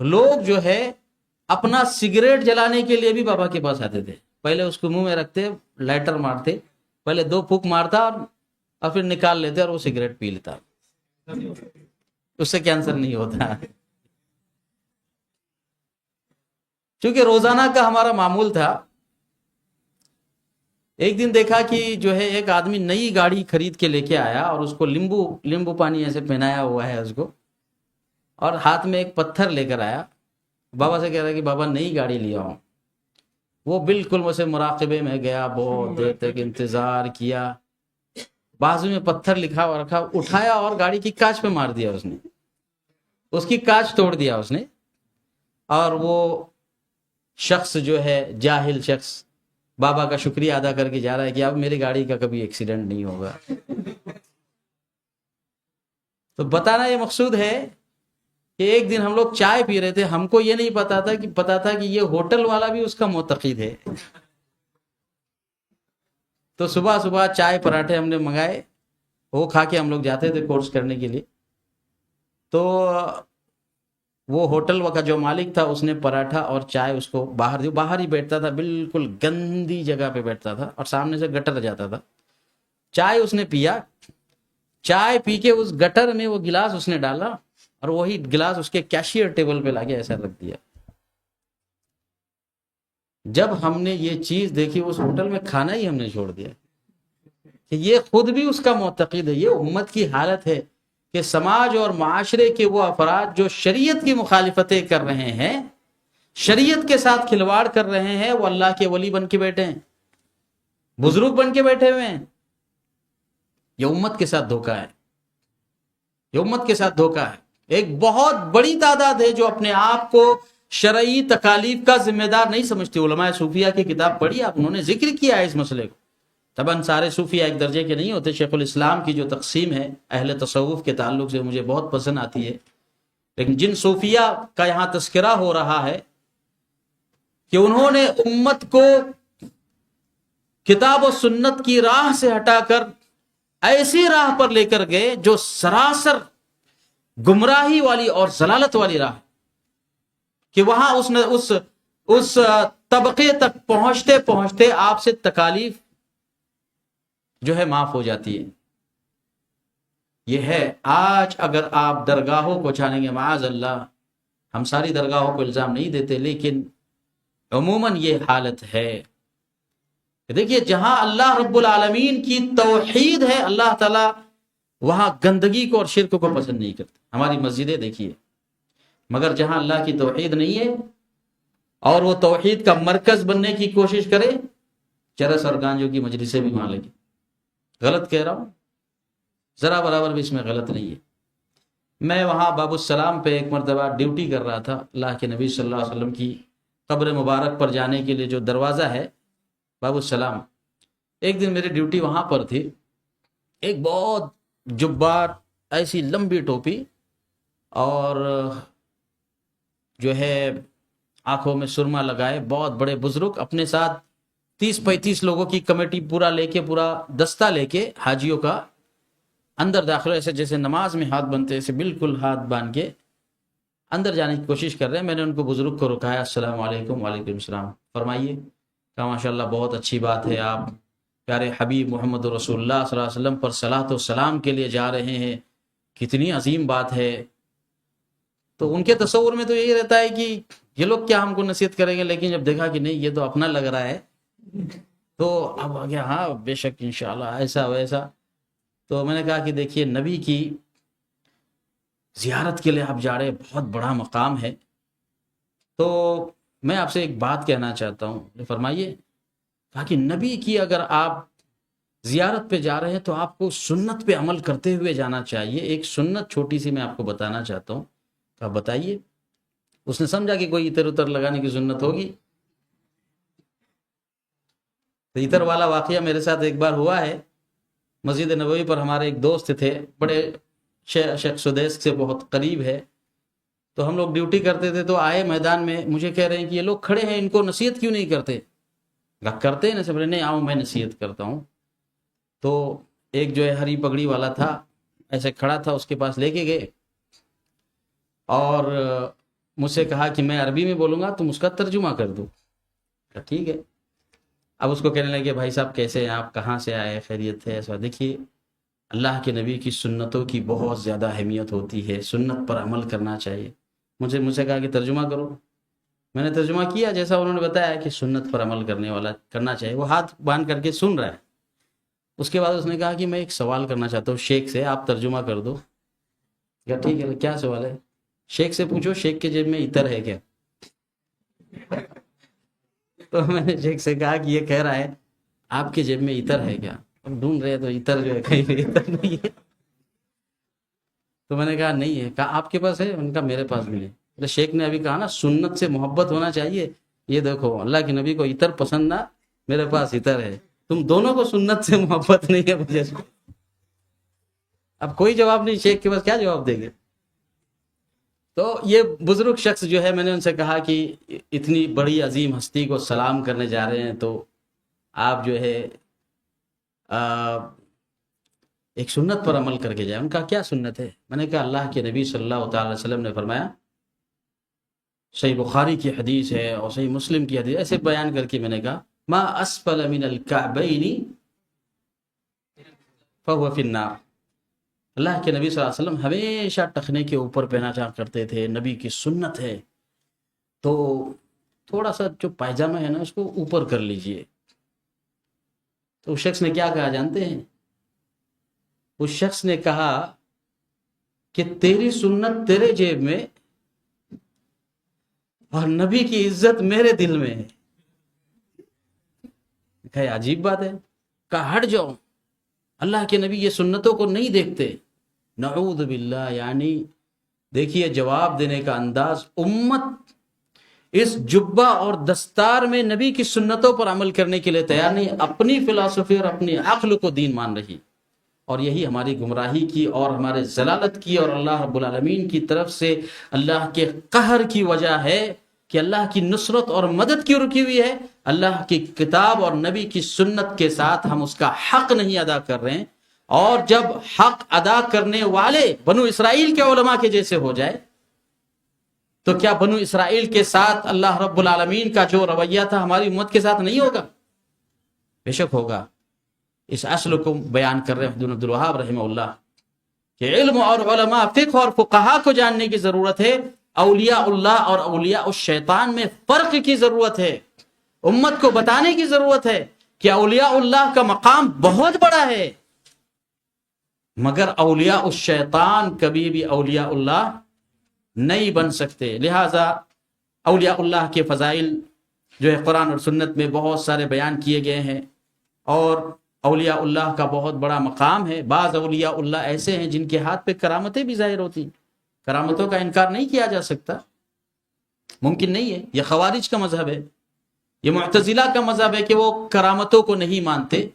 لوگ جو ہے اپنا سگریٹ جلانے کے لیے بھی بابا کے پاس آتے تھے۔ پہلے اس کو منہ میں رکھتے، لائٹر مارتے، پہلے 2 پھونک مارتا اور پھر نکال لیتے اور وہ سگریٹ پی لیتا، اس سے کینسر نہیں ہوتا۔ چونکہ روزانہ کا ہمارا معمول تھا ایک دن دیکھا کہ جو ہے ایک آدمی نئی گاڑی خرید کے لے کے آیا اور اس کو لیمبو پانی ایسے پہنایا ہوا ہے اس کو، اور ہاتھ میں ایک پتھر لے کر آیا، بابا سے کہہ رہا ہے کہ بابا نئی گاڑی لیا ہوں۔ وہ بالکل مجھے مراقبے میں گیا، بہت دیر تک انتظار کیا، بازو میں پتھر لکھا ہوا رکھا، اٹھایا اور گاڑی کی کانچ پہ مار دیا اس نے، اس کی کانچ توڑ دیا اس نے۔ اور وہ شخص جو ہے جاہل شخص بابا کا شکریہ ادا کر کے جا رہا ہے کہ اب میری گاڑی کا کبھی ایکسیڈنٹ نہیں ہوگا۔ تو بتانا یہ مقصود ہے کہ ایک دن ہم لوگ چائے پی رہے تھے، ہم کو یہ نہیں پتا تھا کہ یہ ہوٹل والا بھی اس کا معتقد ہے۔ تو صبح صبح چائے پراٹھے ہم نے منگائے، وہ کھا کے ہم لوگ جاتے تھے کورس کرنے کے لیے۔ تو وہ ہوٹل کا جو مالک تھا اس نے پراٹھا اور چائے اس کو باہر ہی بیٹھتا تھا، بالکل گندی جگہ پہ بیٹھتا تھا اور سامنے سے گٹر جاتا تھا۔ چائے اس نے پیا، چائے پی کے اس گٹر میں وہ گلاس اس نے ڈالا اور وہی گلاس اس کے کیشیئر ٹیبل پہ لا کے ایسا رکھ دیا۔ جب ہم نے یہ چیز دیکھی اس ہوٹل میں کھانا ہی ہم نے چھوڑ دیا کہ یہ خود بھی اس کا معتقد ہے۔ یہ امت کی حالت ہے کہ سماج اور معاشرے کے وہ افراد جو شریعت کی مخالفتیں کر رہے ہیں، شریعت کے ساتھ کھلواڑ کر رہے ہیں، وہ اللہ کے ولی بن کے بیٹھے ہیں، بزرگ بن کے بیٹھے ہوئے ہیں۔ یہ امت کے ساتھ دھوکہ ہے، یہ امت کے ساتھ دھوکہ ہے۔ ایک بہت بڑی تعداد ہے جو اپنے آپ کو شرعی تکالیف کا ذمہ دار نہیں سمجھتی۔ علماء صوفیہ کی کتاب پڑھی آپ، انہوں نے ذکر کیا ہے اس مسئلے کو۔ طبعاً سارے صوفیہ ایک درجے کے نہیں ہوتے۔ شیخ الاسلام کی جو تقسیم ہے اہل تصوف کے تعلق سے مجھے بہت پسند آتی ہے، لیکن جن صوفیہ کا یہاں تذکرہ ہو رہا ہے کہ انہوں نے امت کو کتاب و سنت کی راہ سے ہٹا کر ایسی راہ پر لے کر گئے جو سراسر گمراہی والی اور ضلالت والی راہ، کہ وہاں اس طبقے تک پہنچتے پہنچتے آپ سے تکالیف جو ہے معاف ہو جاتی ہے۔ یہ ہے آج اگر آپ درگاہوں کو چھانیں گے، معاذ اللہ، ہم ساری درگاہوں کو الزام نہیں دیتے، لیکن عموماً یہ حالت ہے۔ دیکھیے جہاں اللہ رب العالمین کی توحید ہے، اللہ تعالیٰ وہاں گندگی کو اور شرک کو پسند نہیں کرتے۔ ہماری مسجدیں دیکھیے، مگر جہاں اللہ کی توحید نہیں ہے اور وہ توحید کا مرکز بننے کی کوشش کرے، چرس اور گانجوں کی مجلسیں بھی وہاں لگی۔ غلط کہہ رہا ہوں؟ ذرا برابر بھی اس میں غلط نہیں ہے۔ میں وہاں باب السلام پہ ایک مرتبہ ڈیوٹی کر رہا تھا، اللہ کے نبی صلی اللہ علیہ وسلم کی قبر مبارک پر جانے کے لیے جو دروازہ ہے باب السلام، ایک دن میری ڈیوٹی وہاں پر تھی۔ ایک بہت جبار، ایسی لمبی ٹوپی اور جو ہے آنکھوں میں سرما لگائے، بہت بڑے بزرگ، اپنے ساتھ 30-35 لوگوں کی کمیٹی پورا لے کے، پورا دستہ لے کے حاجیوں کا اندر داخل، ایسے جیسے نماز میں ہاتھ بنتے ایسے بالکل ہاتھ باندھ کے اندر جانے کی کوشش کر رہے ہیں۔ میں نے ان کو بزرگ کو رکایا، السلام علیکم۔ وعلیکم السلام، فرمائیے۔ کہا ماشاءاللہ بہت اچھی بات ہے، آپ پیارے حبیب محمد رسول اللہ صلی اللہ علیہ وسلم پر صلاۃ و سلام کے لیے جا رہے ہیں، کتنی عظیم بات ہے۔ تو ان کے تصور میں تو یہی رہتا ہے کہ یہ لوگ کیا ہم کو نصیحت کریں گے، لیکن جب دیکھا کہ نہیں یہ تو اپنا لگ رہا ہے تو اب آ گیا، ہاں بے شک انشاءاللہ ایسا ویسا۔ تو میں نے کہا کہ دیکھیے نبی کی زیارت کے لیے آپ جا رہے، بہت بڑا مقام ہے، تو میں آپ سے ایک بات کہنا چاہتا ہوں، فرمائیے۔ کہا کہ نبی کی اگر آپ زیارت پہ جا رہے ہیں تو آپ کو سنت پہ عمل کرتے ہوئے جانا چاہیے۔ ایک سنت چھوٹی سی میں آپ کو بتانا چاہتا ہوں۔ کہا بتائیے۔ اس نے سمجھا کہ کوئی اتر اتر لگانے کی سنت ہوگی، تو اتر والا واقعہ میرے ساتھ ایک بار ہوا ہے۔ مسجد نبوی پر ہمارے ایک دوست تھے، بڑے شیخ سدیس سے بہت قریب ہے، تو ہم لوگ ڈیوٹی کرتے تھے، تو آئے میدان میں، مجھے کہہ رہے ہیں کہ یہ لوگ کھڑے ہیں، ان کو نصیحت کیوں نہیں کرتے؟ کرتے ہیں نا، سب نہیں آؤں میں نصیحت کرتا ہوں۔ تو ایک جو ہے ہری پگڑی والا تھا، ایسے کھڑا تھا، اس کے پاس لے کے گئے اور مجھ سے کہا کہ میں عربی میں بولوں گا، تم اس کا ترجمہ کر دو۔ ٹھیک ہے۔ اب اس کو کہنے لگے بھائی صاحب کیسے ہیں آپ، کہاں سے آئے، خیریت ہے؟ ایسا دیکھیے اللہ کے نبی کی سنتوں کی بہت زیادہ اہمیت ہوتی ہے، سنت پر عمل کرنا چاہیے۔ مجھ سے کہا کہ ترجمہ کرو۔ میں نے ترجمہ کیا جیسا انہوں نے بتایا کہ سنت پر عمل کرنے والا کرنا چاہیے. وہ ہاتھ باندھ کر کے سن رہا ہے. اس کے بعد اس نے کہا کہ میں ایک سوال کرنا چاہتا ہوں شیخ سے, آپ ترجمہ کر دو. کہا ٹھیک ہے, کیا سوال ہے؟ شیخ سے پوچھو شیخ کے جیب میں عطر ہے کیا. تو میں نے شیخ سے کہا کہ یہ کہہ رہا ہے آپ کے جیب میں عطر ہے کیا. ہم ڈھونڈ رہے تو عطر جو ہے کہیں بھی عطر نہیں ہے. تو میں نے کہا نہیں ہے. کہا آپ کے پاس ہے؟ ان کا میرے پاس بھی نہیں. شیخ نے ابھی کہا نا سنت سے محبت ہونا چاہیے. یہ دیکھو اللہ کے نبی کو عطر پسند نہ, میرے پاس عطر ہے. تم دونوں کو سنت سے محبت نہیں ہے مجھے. اب کوئی جواب نہیں, شیخ کے پاس کیا جواب دیں گے. تو یہ بزرگ شخص جو ہے, میں نے ان سے کہا کہ اتنی بڑی عظیم ہستی کو سلام کرنے جا رہے ہیں تو آپ جو ہے ایک سنت پر عمل کر کے جائیں. ان کا کیا سنت ہے؟ میں نے کہا اللہ کے نبی صلی اللہ تعالی وسلم نے فرمایا, صحیح بخاری کی حدیث ہے اور صحیح مسلم کی حدیث, ایسے بیان کر کے میں نے کہا ما اسفل من الکعبین فهو فی النار. اللہ کے نبی صلی اللہ علیہ وسلم ہمیشہ ٹخنے کے اوپر پہنا چاہ کرتے تھے, نبی کی سنت ہے. تو تھوڑا سا جو پائجامہ ہے نا اس کو اوپر کر لیجئے. تو اس شخص نے کیا کہا جانتے ہیں؟ اس شخص نے کہا کہ تیری سنت تیرے جیب میں اور نبی کی عزت میرے دل میں ہے. کہا عجیب بات ہے. کہا ہٹ جاؤ, اللہ کے نبی یہ سنتوں کو نہیں دیکھتے. نعوذ باللہ. یعنی دیکھیے جواب دینے کا انداز, امت اس جبہ اور دستار میں نبی کی سنتوں پر عمل کرنے کے لیے تیار نہیں, اپنی فلسفی اور اپنی عقل کو دین مان رہی. اور یہی ہماری گمراہی کی اور ہمارے ضلالت کی اور اللہ رب العالمین کی طرف سے اللہ کے قہر کی وجہ ہے کہ اللہ کی نصرت اور مدد کیوں رکی ہوئی ہے. اللہ کی کتاب اور نبی کی سنت کے ساتھ ہم اس کا حق نہیں ادا کر رہے ہیں. اور جب حق ادا کرنے والے بنو اسرائیل کے علماء کے جیسے ہو جائے تو کیا بنو اسرائیل کے ساتھ اللہ رب العالمین کا جو رویہ تھا ہماری امت کے ساتھ نہیں ہوگا؟ بے شک ہوگا. اس اصل کو بیان کر رہے ہیں عبد الوہاب رحمہ اللہ کہ علم اور علماء فقہ اور فقہا کو جاننے کی ضرورت ہے. اولیاء اللہ اور اولیاء الشیطان میں فرق کی ضرورت ہے. امت کو بتانے کی ضرورت ہے کہ اولیاء اللہ کا مقام بہت بڑا ہے, مگر اولیاء الشیطان کبھی بھی اولیاء اللہ نہیں بن سکتے. لہذا اولیاء اللہ کے فضائل جو ہے قرآن اور سنت میں بہت سارے بیان کیے گئے ہیں, اور اولیاء اللہ کا بہت بڑا مقام ہے. بعض اولیاء اللہ ایسے ہیں جن کے ہاتھ پہ کرامتیں بھی ظاہر ہوتی. کرامتوں کا انکار نہیں کیا جا سکتا, ممکن نہیں ہے. یہ خوارج کا مذہب ہے, یہ معتزلہ کا مذہب ہے کہ وہ کرامتوں کو نہیں مانتے.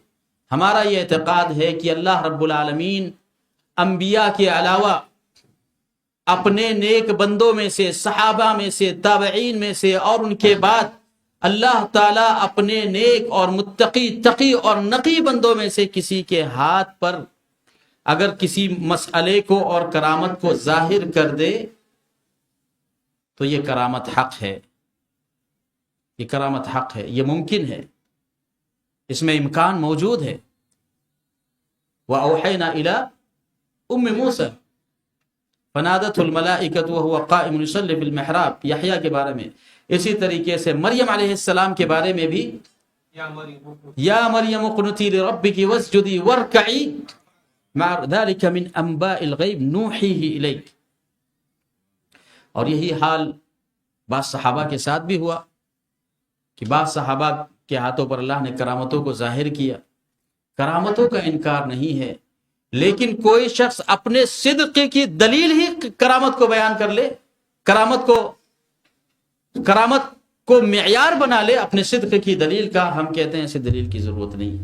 ہمارا یہ اعتقاد ہے کہ اللہ رب العالمین انبیاء کے علاوہ اپنے نیک بندوں میں سے, صحابہ میں سے, تابعین میں سے, اور ان کے بعد اللہ تعالیٰ اپنے نیک اور متقی, تقی اور نقی بندوں میں سے کسی کے ہاتھ پر اگر کسی مسئلے کو اور کرامت کو ظاہر کر دے تو یہ کرامت حق ہے. یہ کرامت حق ہے, یہ ممکن ہے, اس میں امکان موجود ہے. وَأَوْحَيْنَا إِلَىٰ أُمِّ مُوسَىٰ فَنَادَتْهُ الْمَلَائِكَةُ وَهُوَ قَائِمٌ يُصَلِّي فِي الْمِحْرَابِ. یحییٰ کے بارے میں, اسی طریقے سے مریم علیہ السلام کے بارے میں بھی یا مریم اقنتی لربک واسجدی وارکعی مع ذلك من انباء الغیب نوحیہ الیک. اور یہی حال بعض صحابہ کے ساتھ بھی ہوا کہ بعض صحابہ کے ہاتھوں پر اللہ نے کرامتوں کو ظاہر کیا. کرامتوں کا انکار نہیں ہے, لیکن کوئی شخص اپنے صدق کی دلیل ہی کرامت کو بیان کر لے, کرامت کو معیار بنا لے اپنے صدق کی دلیل کا, ہم کہتے ہیں ایسی دلیل کی ضرورت نہیں.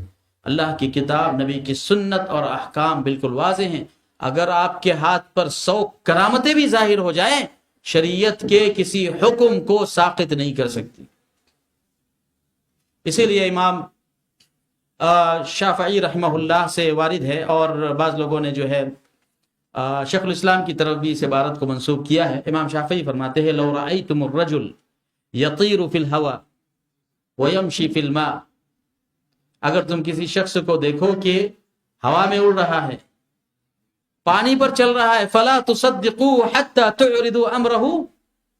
اللہ کی کتاب, نبی کی سنت اور احکام بالکل واضح ہیں. اگر آپ کے ہاتھ پر 100 کرامتیں بھی ظاہر ہو جائیں, شریعت کے کسی حکم کو ساقط نہیں کر سکتی. اسی لیے امام شافعی رحمہ اللہ سے وارد ہے, اور بعض لوگوں نے جو ہے شیخ الاسلام کی طرف بھی اس عبارت کو منسوب کیا ہے. امام شافعی فرماتے ہیں لو رأیتم الرجل یطیر فی الہوا ویمشی فی الماء, اگر تم کسی شخص کو دیکھو کہ ہوا میں اڑ رہا ہے, پانی پر چل رہا ہے, فلا تصدقوا حتی تعرضوا امرہ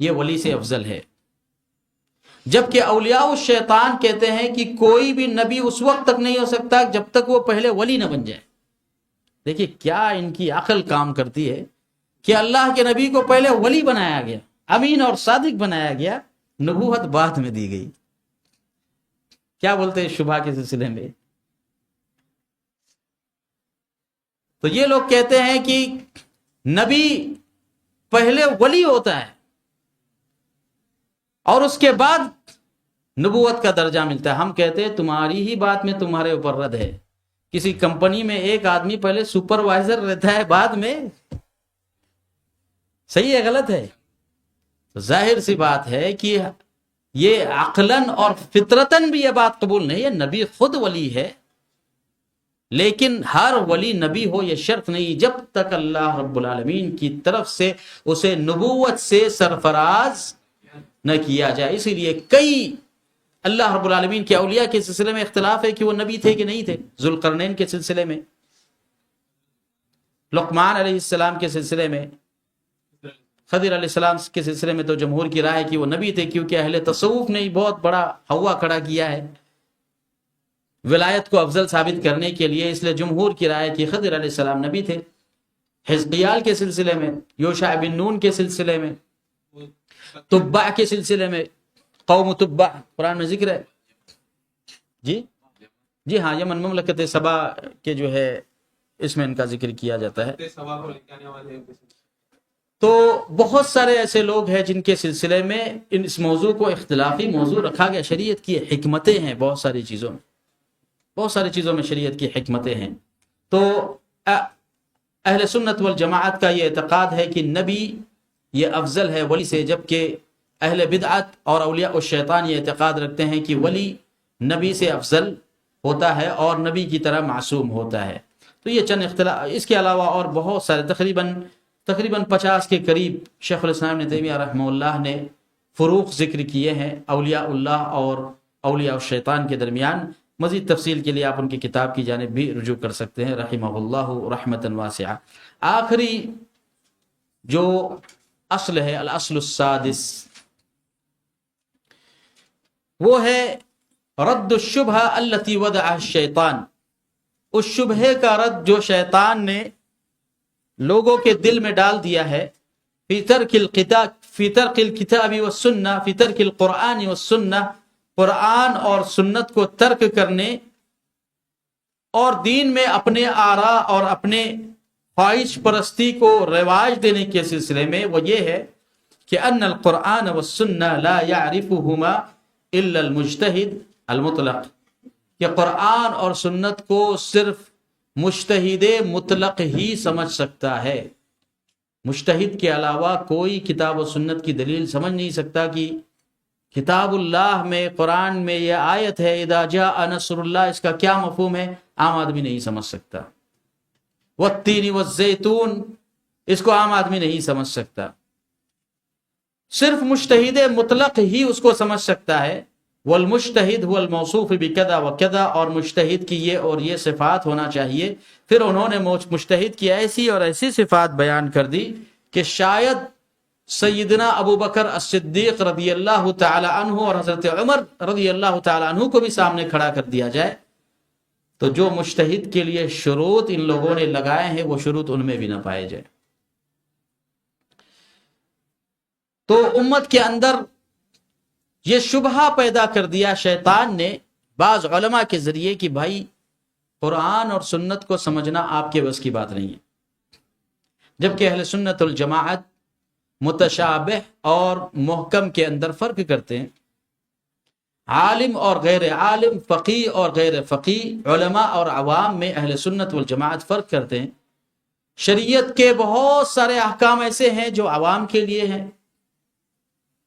یہ ولی سے افضل ہے. جبکہ اولیاء الشیطان کہتے ہیں کہ کوئی بھی نبی اس وقت تک نہیں ہو سکتا جب تک وہ پہلے ولی نہ بن جائے. دیکھیے کیا ان کی عقل کام کرتی ہے کہ اللہ کے نبی کو پہلے ولی بنایا گیا، امین اور صادق بنایا گیا، نبوت بعد میں دی گئی. کیا بولتے ہیں شبہ کے سلسلے میں؟ تو یہ لوگ کہتے ہیں کہ نبی پہلے ولی ہوتا ہے اور اس کے بعد نبوت کا درجہ ملتا ہے. ہم کہتے ہیں تمہاری ہی بات میں تمہارے اوپر رد ہے. کسی کمپنی میں ایک آدمی پہلے سپروائزر رہتا ہے، بعد میں صحیح ہے غلط ہے؟ ظاہر سی بات ہے کہ یہ عقلاً اور فطرتاً بھی یہ بات قبول نہیں ہے. نبی خود ولی ہے، لیکن ہر ولی نبی ہو یہ شرط نہیں جب تک اللہ رب العالمین کی طرف سے اسے نبوت سے سرفراز نہ کیا جائے. اسی لیے کئی اللہ رب العالمین کے اولیاء کے سلسلے میں اختلاف ہے کہ وہ نبی تھے کہ نہیں تھے. ذوالقرنین کے سلسلے میں، لقمان علیہ السلام کے سلسلے میں، خضر علیہ السلام کے سلسلے میں تو جمہور کی رائے ہے کہ وہ نبی تھے، کیونکہ اہل تصوف نے بہت بڑا ہوا کھڑا کیا ہے ولایت کو افضل ثابت کرنے کے لیے. اس لیے جمہور کی رائے کہ خضر علیہ السلام نبی تھے. حزقیال کے سلسلے میں، یوشع بن نون کے سلسلے میں، تبع کے سلسلے میں، قوم تبع قرآن میں ذکر ہے. جی ہاں، یمن مملکت سبا کے جو ہے اس میں ان کا ذکر کیا جاتا ہے. تو بہت سارے ایسے لوگ ہیں جن کے سلسلے میں اس موضوع کو اختلافی موضوع رکھا گیا. شریعت کی حکمتیں ہیں بہت ساری چیزوں میں شریعت کی حکمتیں ہیں. تو اہل سنت والجماعت کا یہ اعتقاد ہے کہ نبی یہ افضل ہے ولی سے، جبکہ اہل بدعت اور اولیاء الشیطان یہ اعتقاد رکھتے ہیں کہ ولی نبی سے افضل ہوتا ہے اور نبی کی طرح معصوم ہوتا ہے. تو یہ چند اختلاف، اس کے علاوہ اور بہت سارے تقریباً 50 کے قریب شیخ الاسلام ابن تیمیہ رحمہ اللہ نے فروق ذکر کیے ہیں اولیاء اللہ اور اولیاء الشیطان کے درمیان. مزید تفصیل کے لیے آپ ان کی کتاب کی جانب بھی رجوع کر سکتے ہیں رحمہ اللہ رحمتا واسعہ. آخری جو اصل ہے، الاصل السادس، وہ ہے رد الشبہ التي وضعها الشیطان. اس شبہے کا رد جو شیطان نے لوگوں کے دل میں ڈال دیا ہے، فی ترک الکتاب والسنہ، فی ترک القرآن والسنہ، قرآن اور سنت کو ترک کرنے اور دین میں اپنے آراء اور اپنے خواہش پرستی کو رواج دینے کے سلسلے میں. وہ یہ ہے کہ ان القرآن والسنہ لا يعرفهما الا المجتہد المطلق، کہ قرآن اور سنت کو صرف مجتہد مطلق ہی سمجھ سکتا ہے. مجتہد کے علاوہ کوئی کتاب و سنت کی دلیل سمجھ نہیں سکتا. کہ کتاب اللہ میں، قرآن میں یہ آیت ہے اذا جاء نصر اللہ، اس کا کیا مفہوم ہے عام آدمی نہیں سمجھ سکتا. والتین والزیتون، اس کو عام آدمی نہیں سمجھ سکتا. صرف مجتہد مطلق ہی اس کو سمجھ سکتا ہے. والمجتہد هو الموصوف بکذا وکذا، اور مجتہد کی یہ اور یہ صفات ہونا چاہیے. پھر انہوں نے مجتہد کی ایسی اور ایسی صفات بیان کر دی کہ شاید سیدنا ابو بکر الصدیق رضی اللہ تعالی عنہ اور حضرت عمر رضی اللہ تعالی عنہ کو بھی سامنے کھڑا کر دیا جائے تو جو مجتہد کے لیے شروط ان لوگوں نے لگائے ہیں وہ شروط ان میں بھی نہ پائے جائے. تو امت کے اندر یہ شبہہ پیدا کر دیا شیطان نے بعض علماء کے ذریعے کہ بھائی قرآن اور سنت کو سمجھنا آپ کے بس کی بات نہیں ہے. جبکہ اہل سنت الجماعت متشابہ اور محکم کے اندر فرق کرتے ہیں. عالم اور غیر عالم، فقی اور غیر فقی، علماء اور عوام میں اہل سنت والجماعت فرق کرتے ہیں. شریعت کے بہت سارے احکام ایسے ہیں جو عوام کے لیے ہیں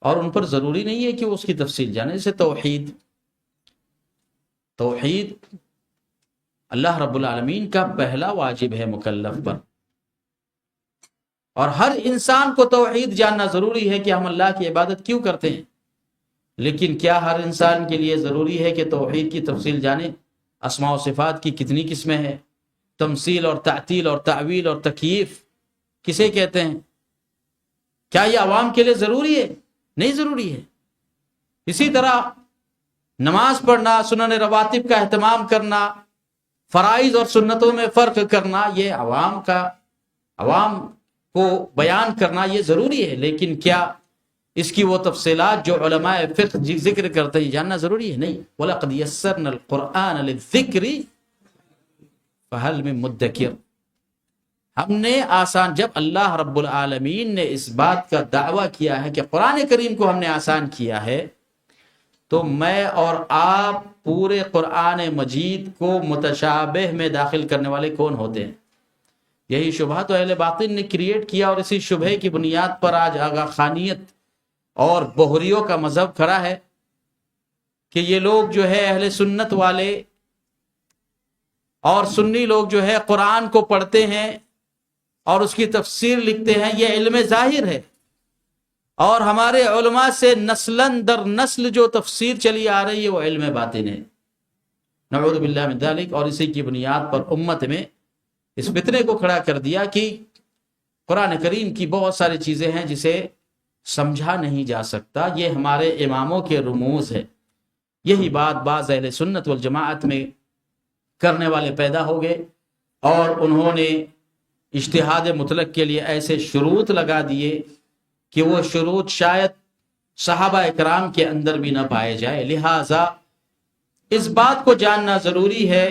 اور ان پر ضروری نہیں ہے کہ وہ اس کی تفصیل جانے. جیسے توحید اللہ رب العالمین کا پہلا واجب ہے مکلف پر، اور ہر انسان کو توحید جاننا ضروری ہے کہ ہم اللہ کی عبادت کیوں کرتے ہیں. لیکن کیا ہر انسان کے لیے ضروری ہے کہ توحید کی تفصیل جانے؟ اسماء و صفات کی کتنی قسمیں ہیں، تمثیل اور تعطیل اور تعویل اور تکییف کسے کہتے ہیں، کیا یہ عوام کے لیے ضروری ہے؟ نہیں ضروری ہے. اسی طرح نماز پڑھنا، سنن رواتب کا اہتمام کرنا، فرائض اور سنتوں میں فرق کرنا، یہ عوام کو بیان کرنا یہ ضروری ہے. لیکن کیا اس کی وہ تفصیلات جو علماء فقہ ذکر کرتے ہیں جاننا ضروری ہے؟ نہیں. وَلَقَدْ يَسَّرْنَا الْقُرْآنَ لِلذِّكْرِ فَهَلْ مِن مُدَّكِرٍ. ہم نے آسان، جب اللہ رب العالمین نے اس بات کا دعویٰ کیا ہے کہ قرآن کریم کو ہم نے آسان کیا ہے، تو میں اور آپ پورے قرآن مجید کو متشابہ میں داخل کرنے والے کون ہوتے ہیں؟ یہی شبہ تو اہل باطن نے کریٹ کیا، اور اسی شبہ کی بنیاد پر آج آغا خانیت اور بہریوں کا مذہب کھڑا ہے کہ یہ لوگ جو ہے اہل سنت والے اور سنی لوگ جو ہے قرآن کو پڑھتے ہیں اور اس کی تفسیر لکھتے ہیں، یہ علم ظاہر ہے، اور ہمارے علماء سے نسلاً در نسل جو تفسیر چلی آ رہی ہے وہ علم باطن ہے. نعوذ باللہ من ذالک. اور اسی کی بنیاد پر امت میں اس فتنے کو کھڑا کر دیا کہ قرآن کریم کی بہت ساری چیزیں ہیں جسے سمجھا نہیں جا سکتا، یہ ہمارے اماموں کے رموز ہے. یہی بات بعض اہل سنت والجماعت میں کرنے والے پیدا ہو گئے، اور انہوں نے اجتہاد مطلق کے لیے ایسے شروط لگا دیے کہ وہ شروط شاید صحابہ اکرام کے اندر بھی نہ پائے جائے. لہٰذا اس بات کو جاننا ضروری ہے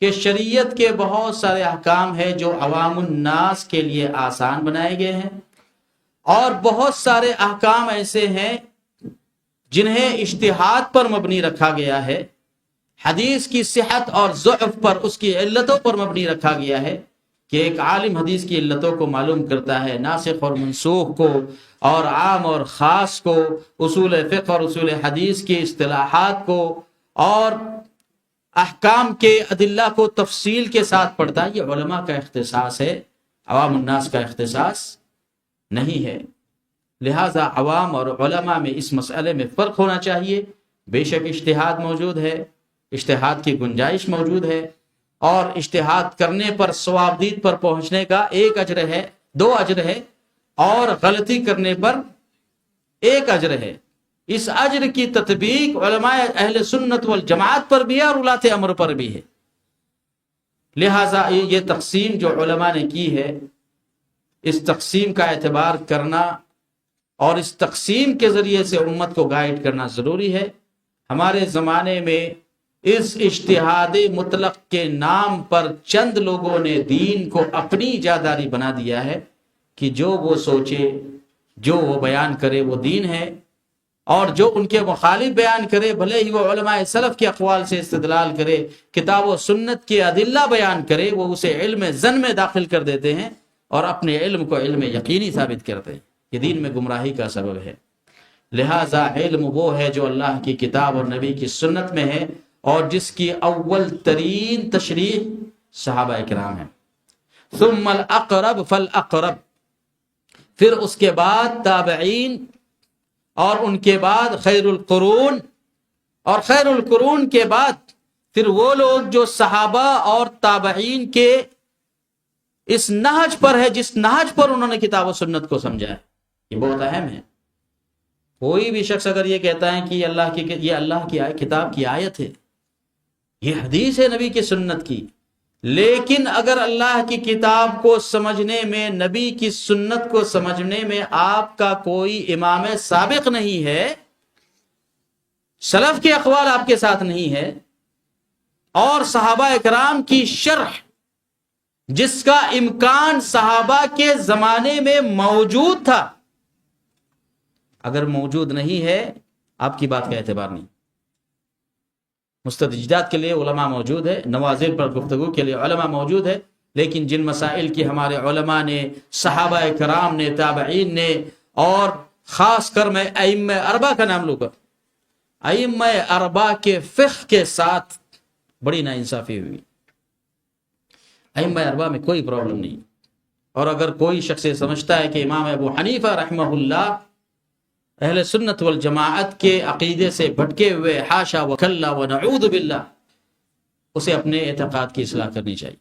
کہ شریعت کے بہت سارے احکام ہیں جو عوام الناس کے لیے آسان بنائے گئے ہیں، اور بہت سارے احکام ایسے ہیں جنہیں اجتہاد پر مبنی رکھا گیا ہے، حدیث کی صحت اور ضعف پر، اس کی علتوں پر مبنی رکھا گیا ہے کہ ایک عالم حدیث کی علتوں کو معلوم کرتا ہے، ناسخ اور منسوخ کو، اور عام اور خاص کو، اصول فقہ اور اصول حدیث کی اصطلاحات کو، اور احکام کے ادلہ کو تفصیل کے ساتھ پڑھتا ہے. یہ علماء کا اختصاص ہے، عوام الناس کا اختصاص نہیں ہے. لہٰذا عوام اور علماء میں اس مسئلے میں فرق ہونا چاہیے. بے شک اجتہاد موجود ہے، اجتہاد کی گنجائش موجود ہے، اور اجتہاد کرنے پر صوابدید پر پہنچنے کا 1 اجر ہے، 2 اجر ہے، اور غلطی کرنے پر 1 اجر ہے. اس اجر کی تطبیق علماء اہل سنت والجماعت پر بھی ہے اور اولاد امر پر بھی ہے. لہٰذا یہ تقسیم جو علماء نے کی ہے، اس تقسیم کا اعتبار کرنا اور اس تقسیم کے ذریعے سے امت کو گائیڈ کرنا ضروری ہے. ہمارے زمانے میں اس اجتہاد مطلق کے نام پر چند لوگوں نے دین کو اپنی ایجاداری بنا دیا ہے کہ جو وہ سوچے، جو وہ بیان کرے وہ دین ہے، اور جو ان کے مخالف بیان کرے، بھلے ہی وہ علماء سلف کے اقوال سے استدلال کرے، کتاب و سنت کے ادلہ بیان کرے، وہ اسے علم ظن میں داخل کر دیتے ہیں اور اپنے علم کو علم یقینی ثابت کرتے ہیں. یہ دین میں گمراہی کا سبب ہے. لہٰذا علم وہ ہے جو اللہ کی کتاب اور نبی کی سنت میں ہے، اور جس کی اول ترین تشریح صحابہ کرام ہیں. ثم الاقرب فالاقرب، پھر اس کے بعد تابعین، اور ان کے بعد خیر القرون، اور خیر القرون کے بعد پھر وہ لوگ جو صحابہ اور تابعین کے اس نہج پر ہے، جس نہج پر انہوں نے کتاب و سنت کو سمجھا ہے. یہ بہت اہم ہے. کوئی بھی شخص اگر یہ کہتا ہے کہ یہ اللہ کی کتاب کی آیت ہے، یہ حدیث ہے نبی کی سنت کی، لیکن اگر اللہ کی کتاب کو سمجھنے میں، نبی کی سنت کو سمجھنے میں آپ کا کوئی امام سابق نہیں ہے، سلف کے اقوال آپ کے ساتھ نہیں ہے، اور صحابہ اکرام کی شرح جس کا امکان صحابہ کے زمانے میں موجود تھا، اگر موجود نہیں ہے آپ کی بات کا اعتبار نہیں. مستجدات کے لیے علماء موجود ہے، نوازل پر گفتگو کے لیے علماء موجود ہے، لیکن جن مسائل کی ہمارے علماء نے، صحابہ کرام نے، تابعین نے، اور خاص کر میں ائمہ اربعہ کا نام لوں گا، ائمہ اربعہ کے فقہ کے ساتھ بڑی ناانصافی ہوئی. ائمہ اربعہ میں کوئی پرابلم نہیں، اور اگر کوئی شخص سمجھتا ہے کہ امام ابو حنیفہ رحمہ اللہ اہل سنت والجماعت کے عقیدے سے بھٹکے ہوئے، حاشا وکلا ونعوذ باللہ، اسے اپنے اعتقاد کی اصلاح کرنی چاہیے.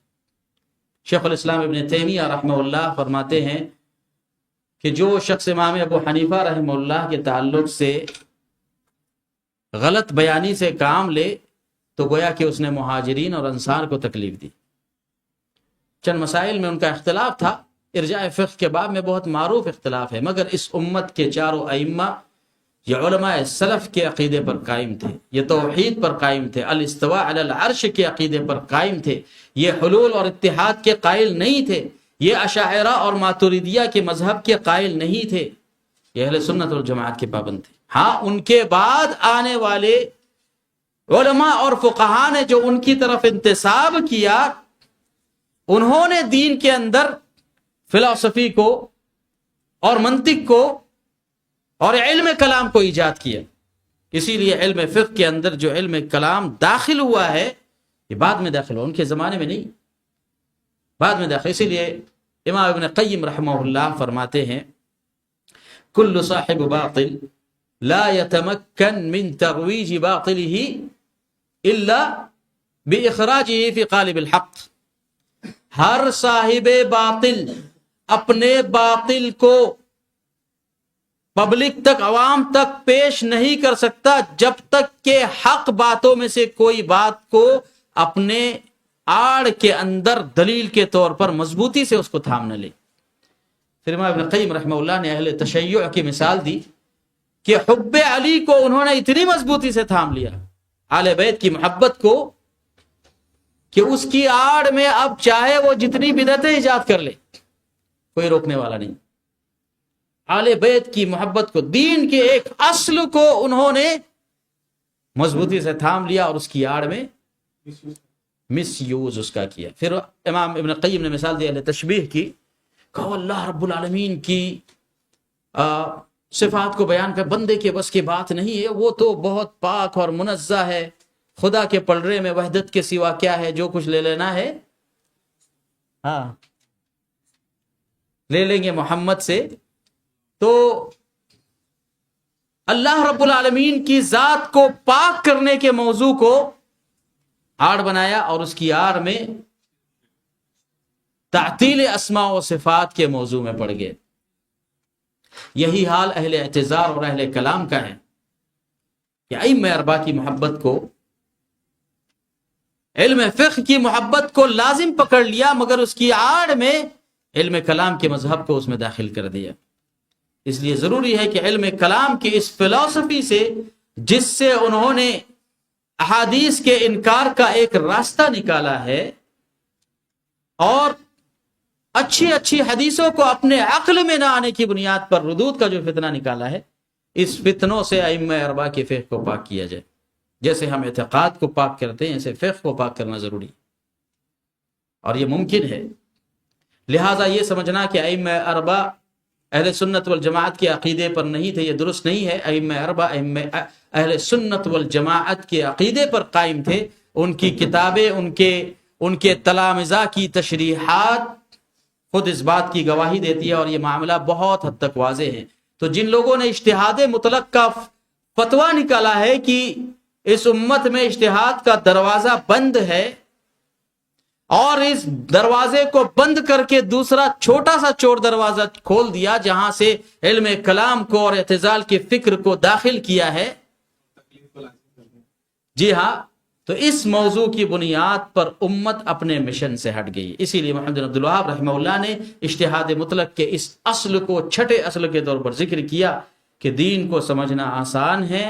شیخ الاسلام ابن تیمیہ رحمہ اللہ فرماتے ہیں کہ جو شخص امام ابو حنیفہ رحمہ اللہ کے تعلق سے غلط بیانی سے کام لے تو گویا کہ اس نے مہاجرین اور انصار کو تکلیف دی. چند مسائل میں ان کا اختلاف تھا، ارجاء فقہ کے باب میں بہت معروف اختلاف ہے، مگر اس امت کے چاروں ائمہ یہ علماء سلف کے عقیدے پر قائم تھے، یہ توحید پر قائم تھے، الاستواء علی العرش کے عقیدے پر قائم تھے، یہ حلول اور اتحاد کے قائل نہیں تھے، یہ اشاعرہ اور ماتریدیہ کے مذہب کے قائل نہیں تھے، یہ اہل سنت والجماعت کے پابند تھے. ہاں ان کے بعد آنے والے علماء اور فقہا نے جو ان کی طرف انتساب کیا، انہوں نے دین کے اندر فلسفی کو اور منطق کو اور علم کلام کو ایجاد کیا. اسی لیے علم فقہ کے اندر جو علم کلام داخل ہوا ہے یہ بعد میں داخل ہوا، ان کے زمانے میں نہیں، بعد میں داخل. اسی لیے امام ابن قیم رحمہ اللہ فرماتے ہیں کل صاحب باطل لا يتمكن من ترویج باطله الا باخراجه في قالب الحق. ہر صاحب باطل اپنے باطل کو پبلک تک، عوام تک پیش نہیں کر سکتا جب تک کہ حق باتوں میں سے کوئی بات کو اپنے آڑ کے اندر دلیل کے طور پر مضبوطی سے اس کو تھام نہ لے. پھر امام ابن قیم رحمہ اللہ نے اہل تشیع کی مثال دی کہ حب علی کو انہوں نے اتنی مضبوطی سے تھام لیا، آل بیت کی محبت کو، کہ اس کی آڑ میں اب چاہے وہ جتنی بدعتیں ایجاد کر لے کوئی روکنے والا نہیں. آل بیت کی محبت کو، دین کے ایک اصل کو انہوں نے مضبوطی سے تھام لیا اور اس کی آڑ میں مس یوز اس کا کیا. پھر امام ابن قیم نے مثال دی اہل تشبیہ کی، کہو اللہ رب العالمین کی صفات کو بیان کر بندے کے بس کی بات نہیں ہے، وہ تو بہت پاک اور منزہ ہے، خدا کے پلڑے میں وحدت کے سوا کیا ہے، جو کچھ لے لینا ہے ہاں لے لیں گے محمد سے. تو اللہ رب العالمین کی ذات کو پاک کرنے کے موضوع کو آڑ بنایا اور اس کی آڑ میں تعطیل اسماء و صفات کے موضوع میں پڑ گئے. یہی حال اہل اعتزار اور اہل کلام کا ہے کہ ائمہ اربعہ کی محبت کو، علم فقہ کی محبت کو لازم پکڑ لیا، مگر اس کی آڑ میں علم کلام کے مذہب کو اس میں داخل کر دیا. اس لیے ضروری ہے کہ علم کلام کی اس فلسفی سے، جس سے انہوں نے احادیث کے انکار کا ایک راستہ نکالا ہے اور اچھی اچھی حدیثوں کو اپنے عقل میں نہ آنے کی بنیاد پر ردود کا جو فتنہ نکالا ہے، اس فتنوں سے ائمہ اربعہ کے فقہ کو پاک کیا جائے. جیسے ہم اعتقاد کو پاک کرتے ہیں ایسے فقہ کو پاک کرنا ضروری اور یہ ممکن ہے. لہٰذا یہ سمجھنا کہ ائمہ اربعہ اہل سنت والجماعت کے عقیدے پر نہیں تھے، یہ درست نہیں ہے. ائمہ اربعہ اہل سنت والجماعت کے عقیدے پر قائم تھے. ان کی کتابیں، ان کے تلامذہ کی تشریحات خود اس بات کی گواہی دیتی ہے اور یہ معاملہ بہت حد تک واضح ہے. تو جن لوگوں نے اجتہاد مطلق کا فتویٰ نکالا ہے کہ اس امت میں اجتہاد کا دروازہ بند ہے اور اس دروازے کو بند کر کے دوسرا چھوٹا سا چور دروازہ کھول دیا جہاں سے علم کلام کو اور اعتزال کی فکر کو داخل کیا ہے، جی ہاں، تو اس موضوع کی بنیاد پر امت اپنے مشن سے ہٹ گئی. اسی لیے محمد بن عبد الوہاب رحمہ اللہ نے اجتہاد مطلق کے اس اصل کو چھٹے اصل کے طور پر ذکر کیا کہ دین کو سمجھنا آسان ہے.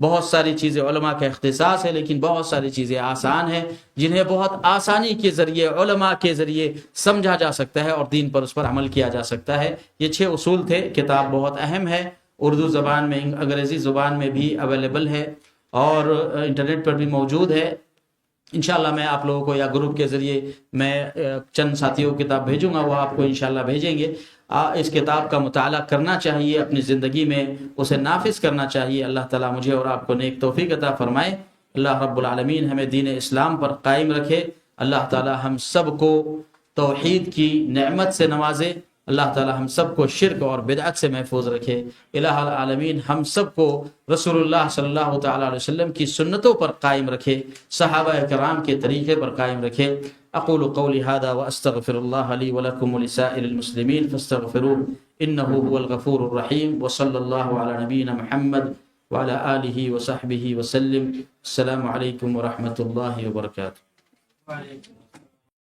بہت ساری چیزیں علماء کا اختصاص ہے، لیکن بہت ساری چیزیں آسان ہیں جنہیں بہت آسانی کے ذریعے علماء کے ذریعے سمجھا جا سکتا ہے اور دین پر اس پر عمل کیا جا سکتا ہے. یہ 6 اصول تھے. کتاب بہت اہم ہے، اردو زبان میں، انگریزی زبان میں بھی اویلیبل ہے اور انٹرنیٹ پر بھی موجود ہے. انشاءاللہ میں آپ لوگوں کو یا گروپ کے ذریعے میں چند ساتھیوں کو کتاب بھیجوں گا، وہ آپ کو انشاءاللہ بھیجیں گے. اس کتاب کا مطالعہ کرنا چاہیے، اپنی زندگی میں اسے نافذ کرنا چاہیے. اللہ تعالیٰ مجھے اور آپ کو نیک توفیق عطا فرمائے. اللہ رب العالمین ہمیں دین اسلام پر قائم رکھے. اللہ تعالیٰ ہم سب کو توحید کی نعمت سے نوازے. اللہ تعالیٰ ہم سب کو شرک اور بدعت سے محفوظ رکھے. الہ العالمین ہم سب کو رسول اللہ صلی اللہ تعالیٰ علیہ وسلم کی سنتوں پر قائم رکھے، صحابہ کرام کے طریقے پر قائم رکھے. اقول قولی هذا واستغفر الله لي ولكم ولسائر المسلمين فاستغفروه انه هو الغفور الرحيم وصلى الله على نبينا محمد وعلى آله وصحبه وسلم. السلام علیکم ورحمۃ اللہ وبرکاتہ.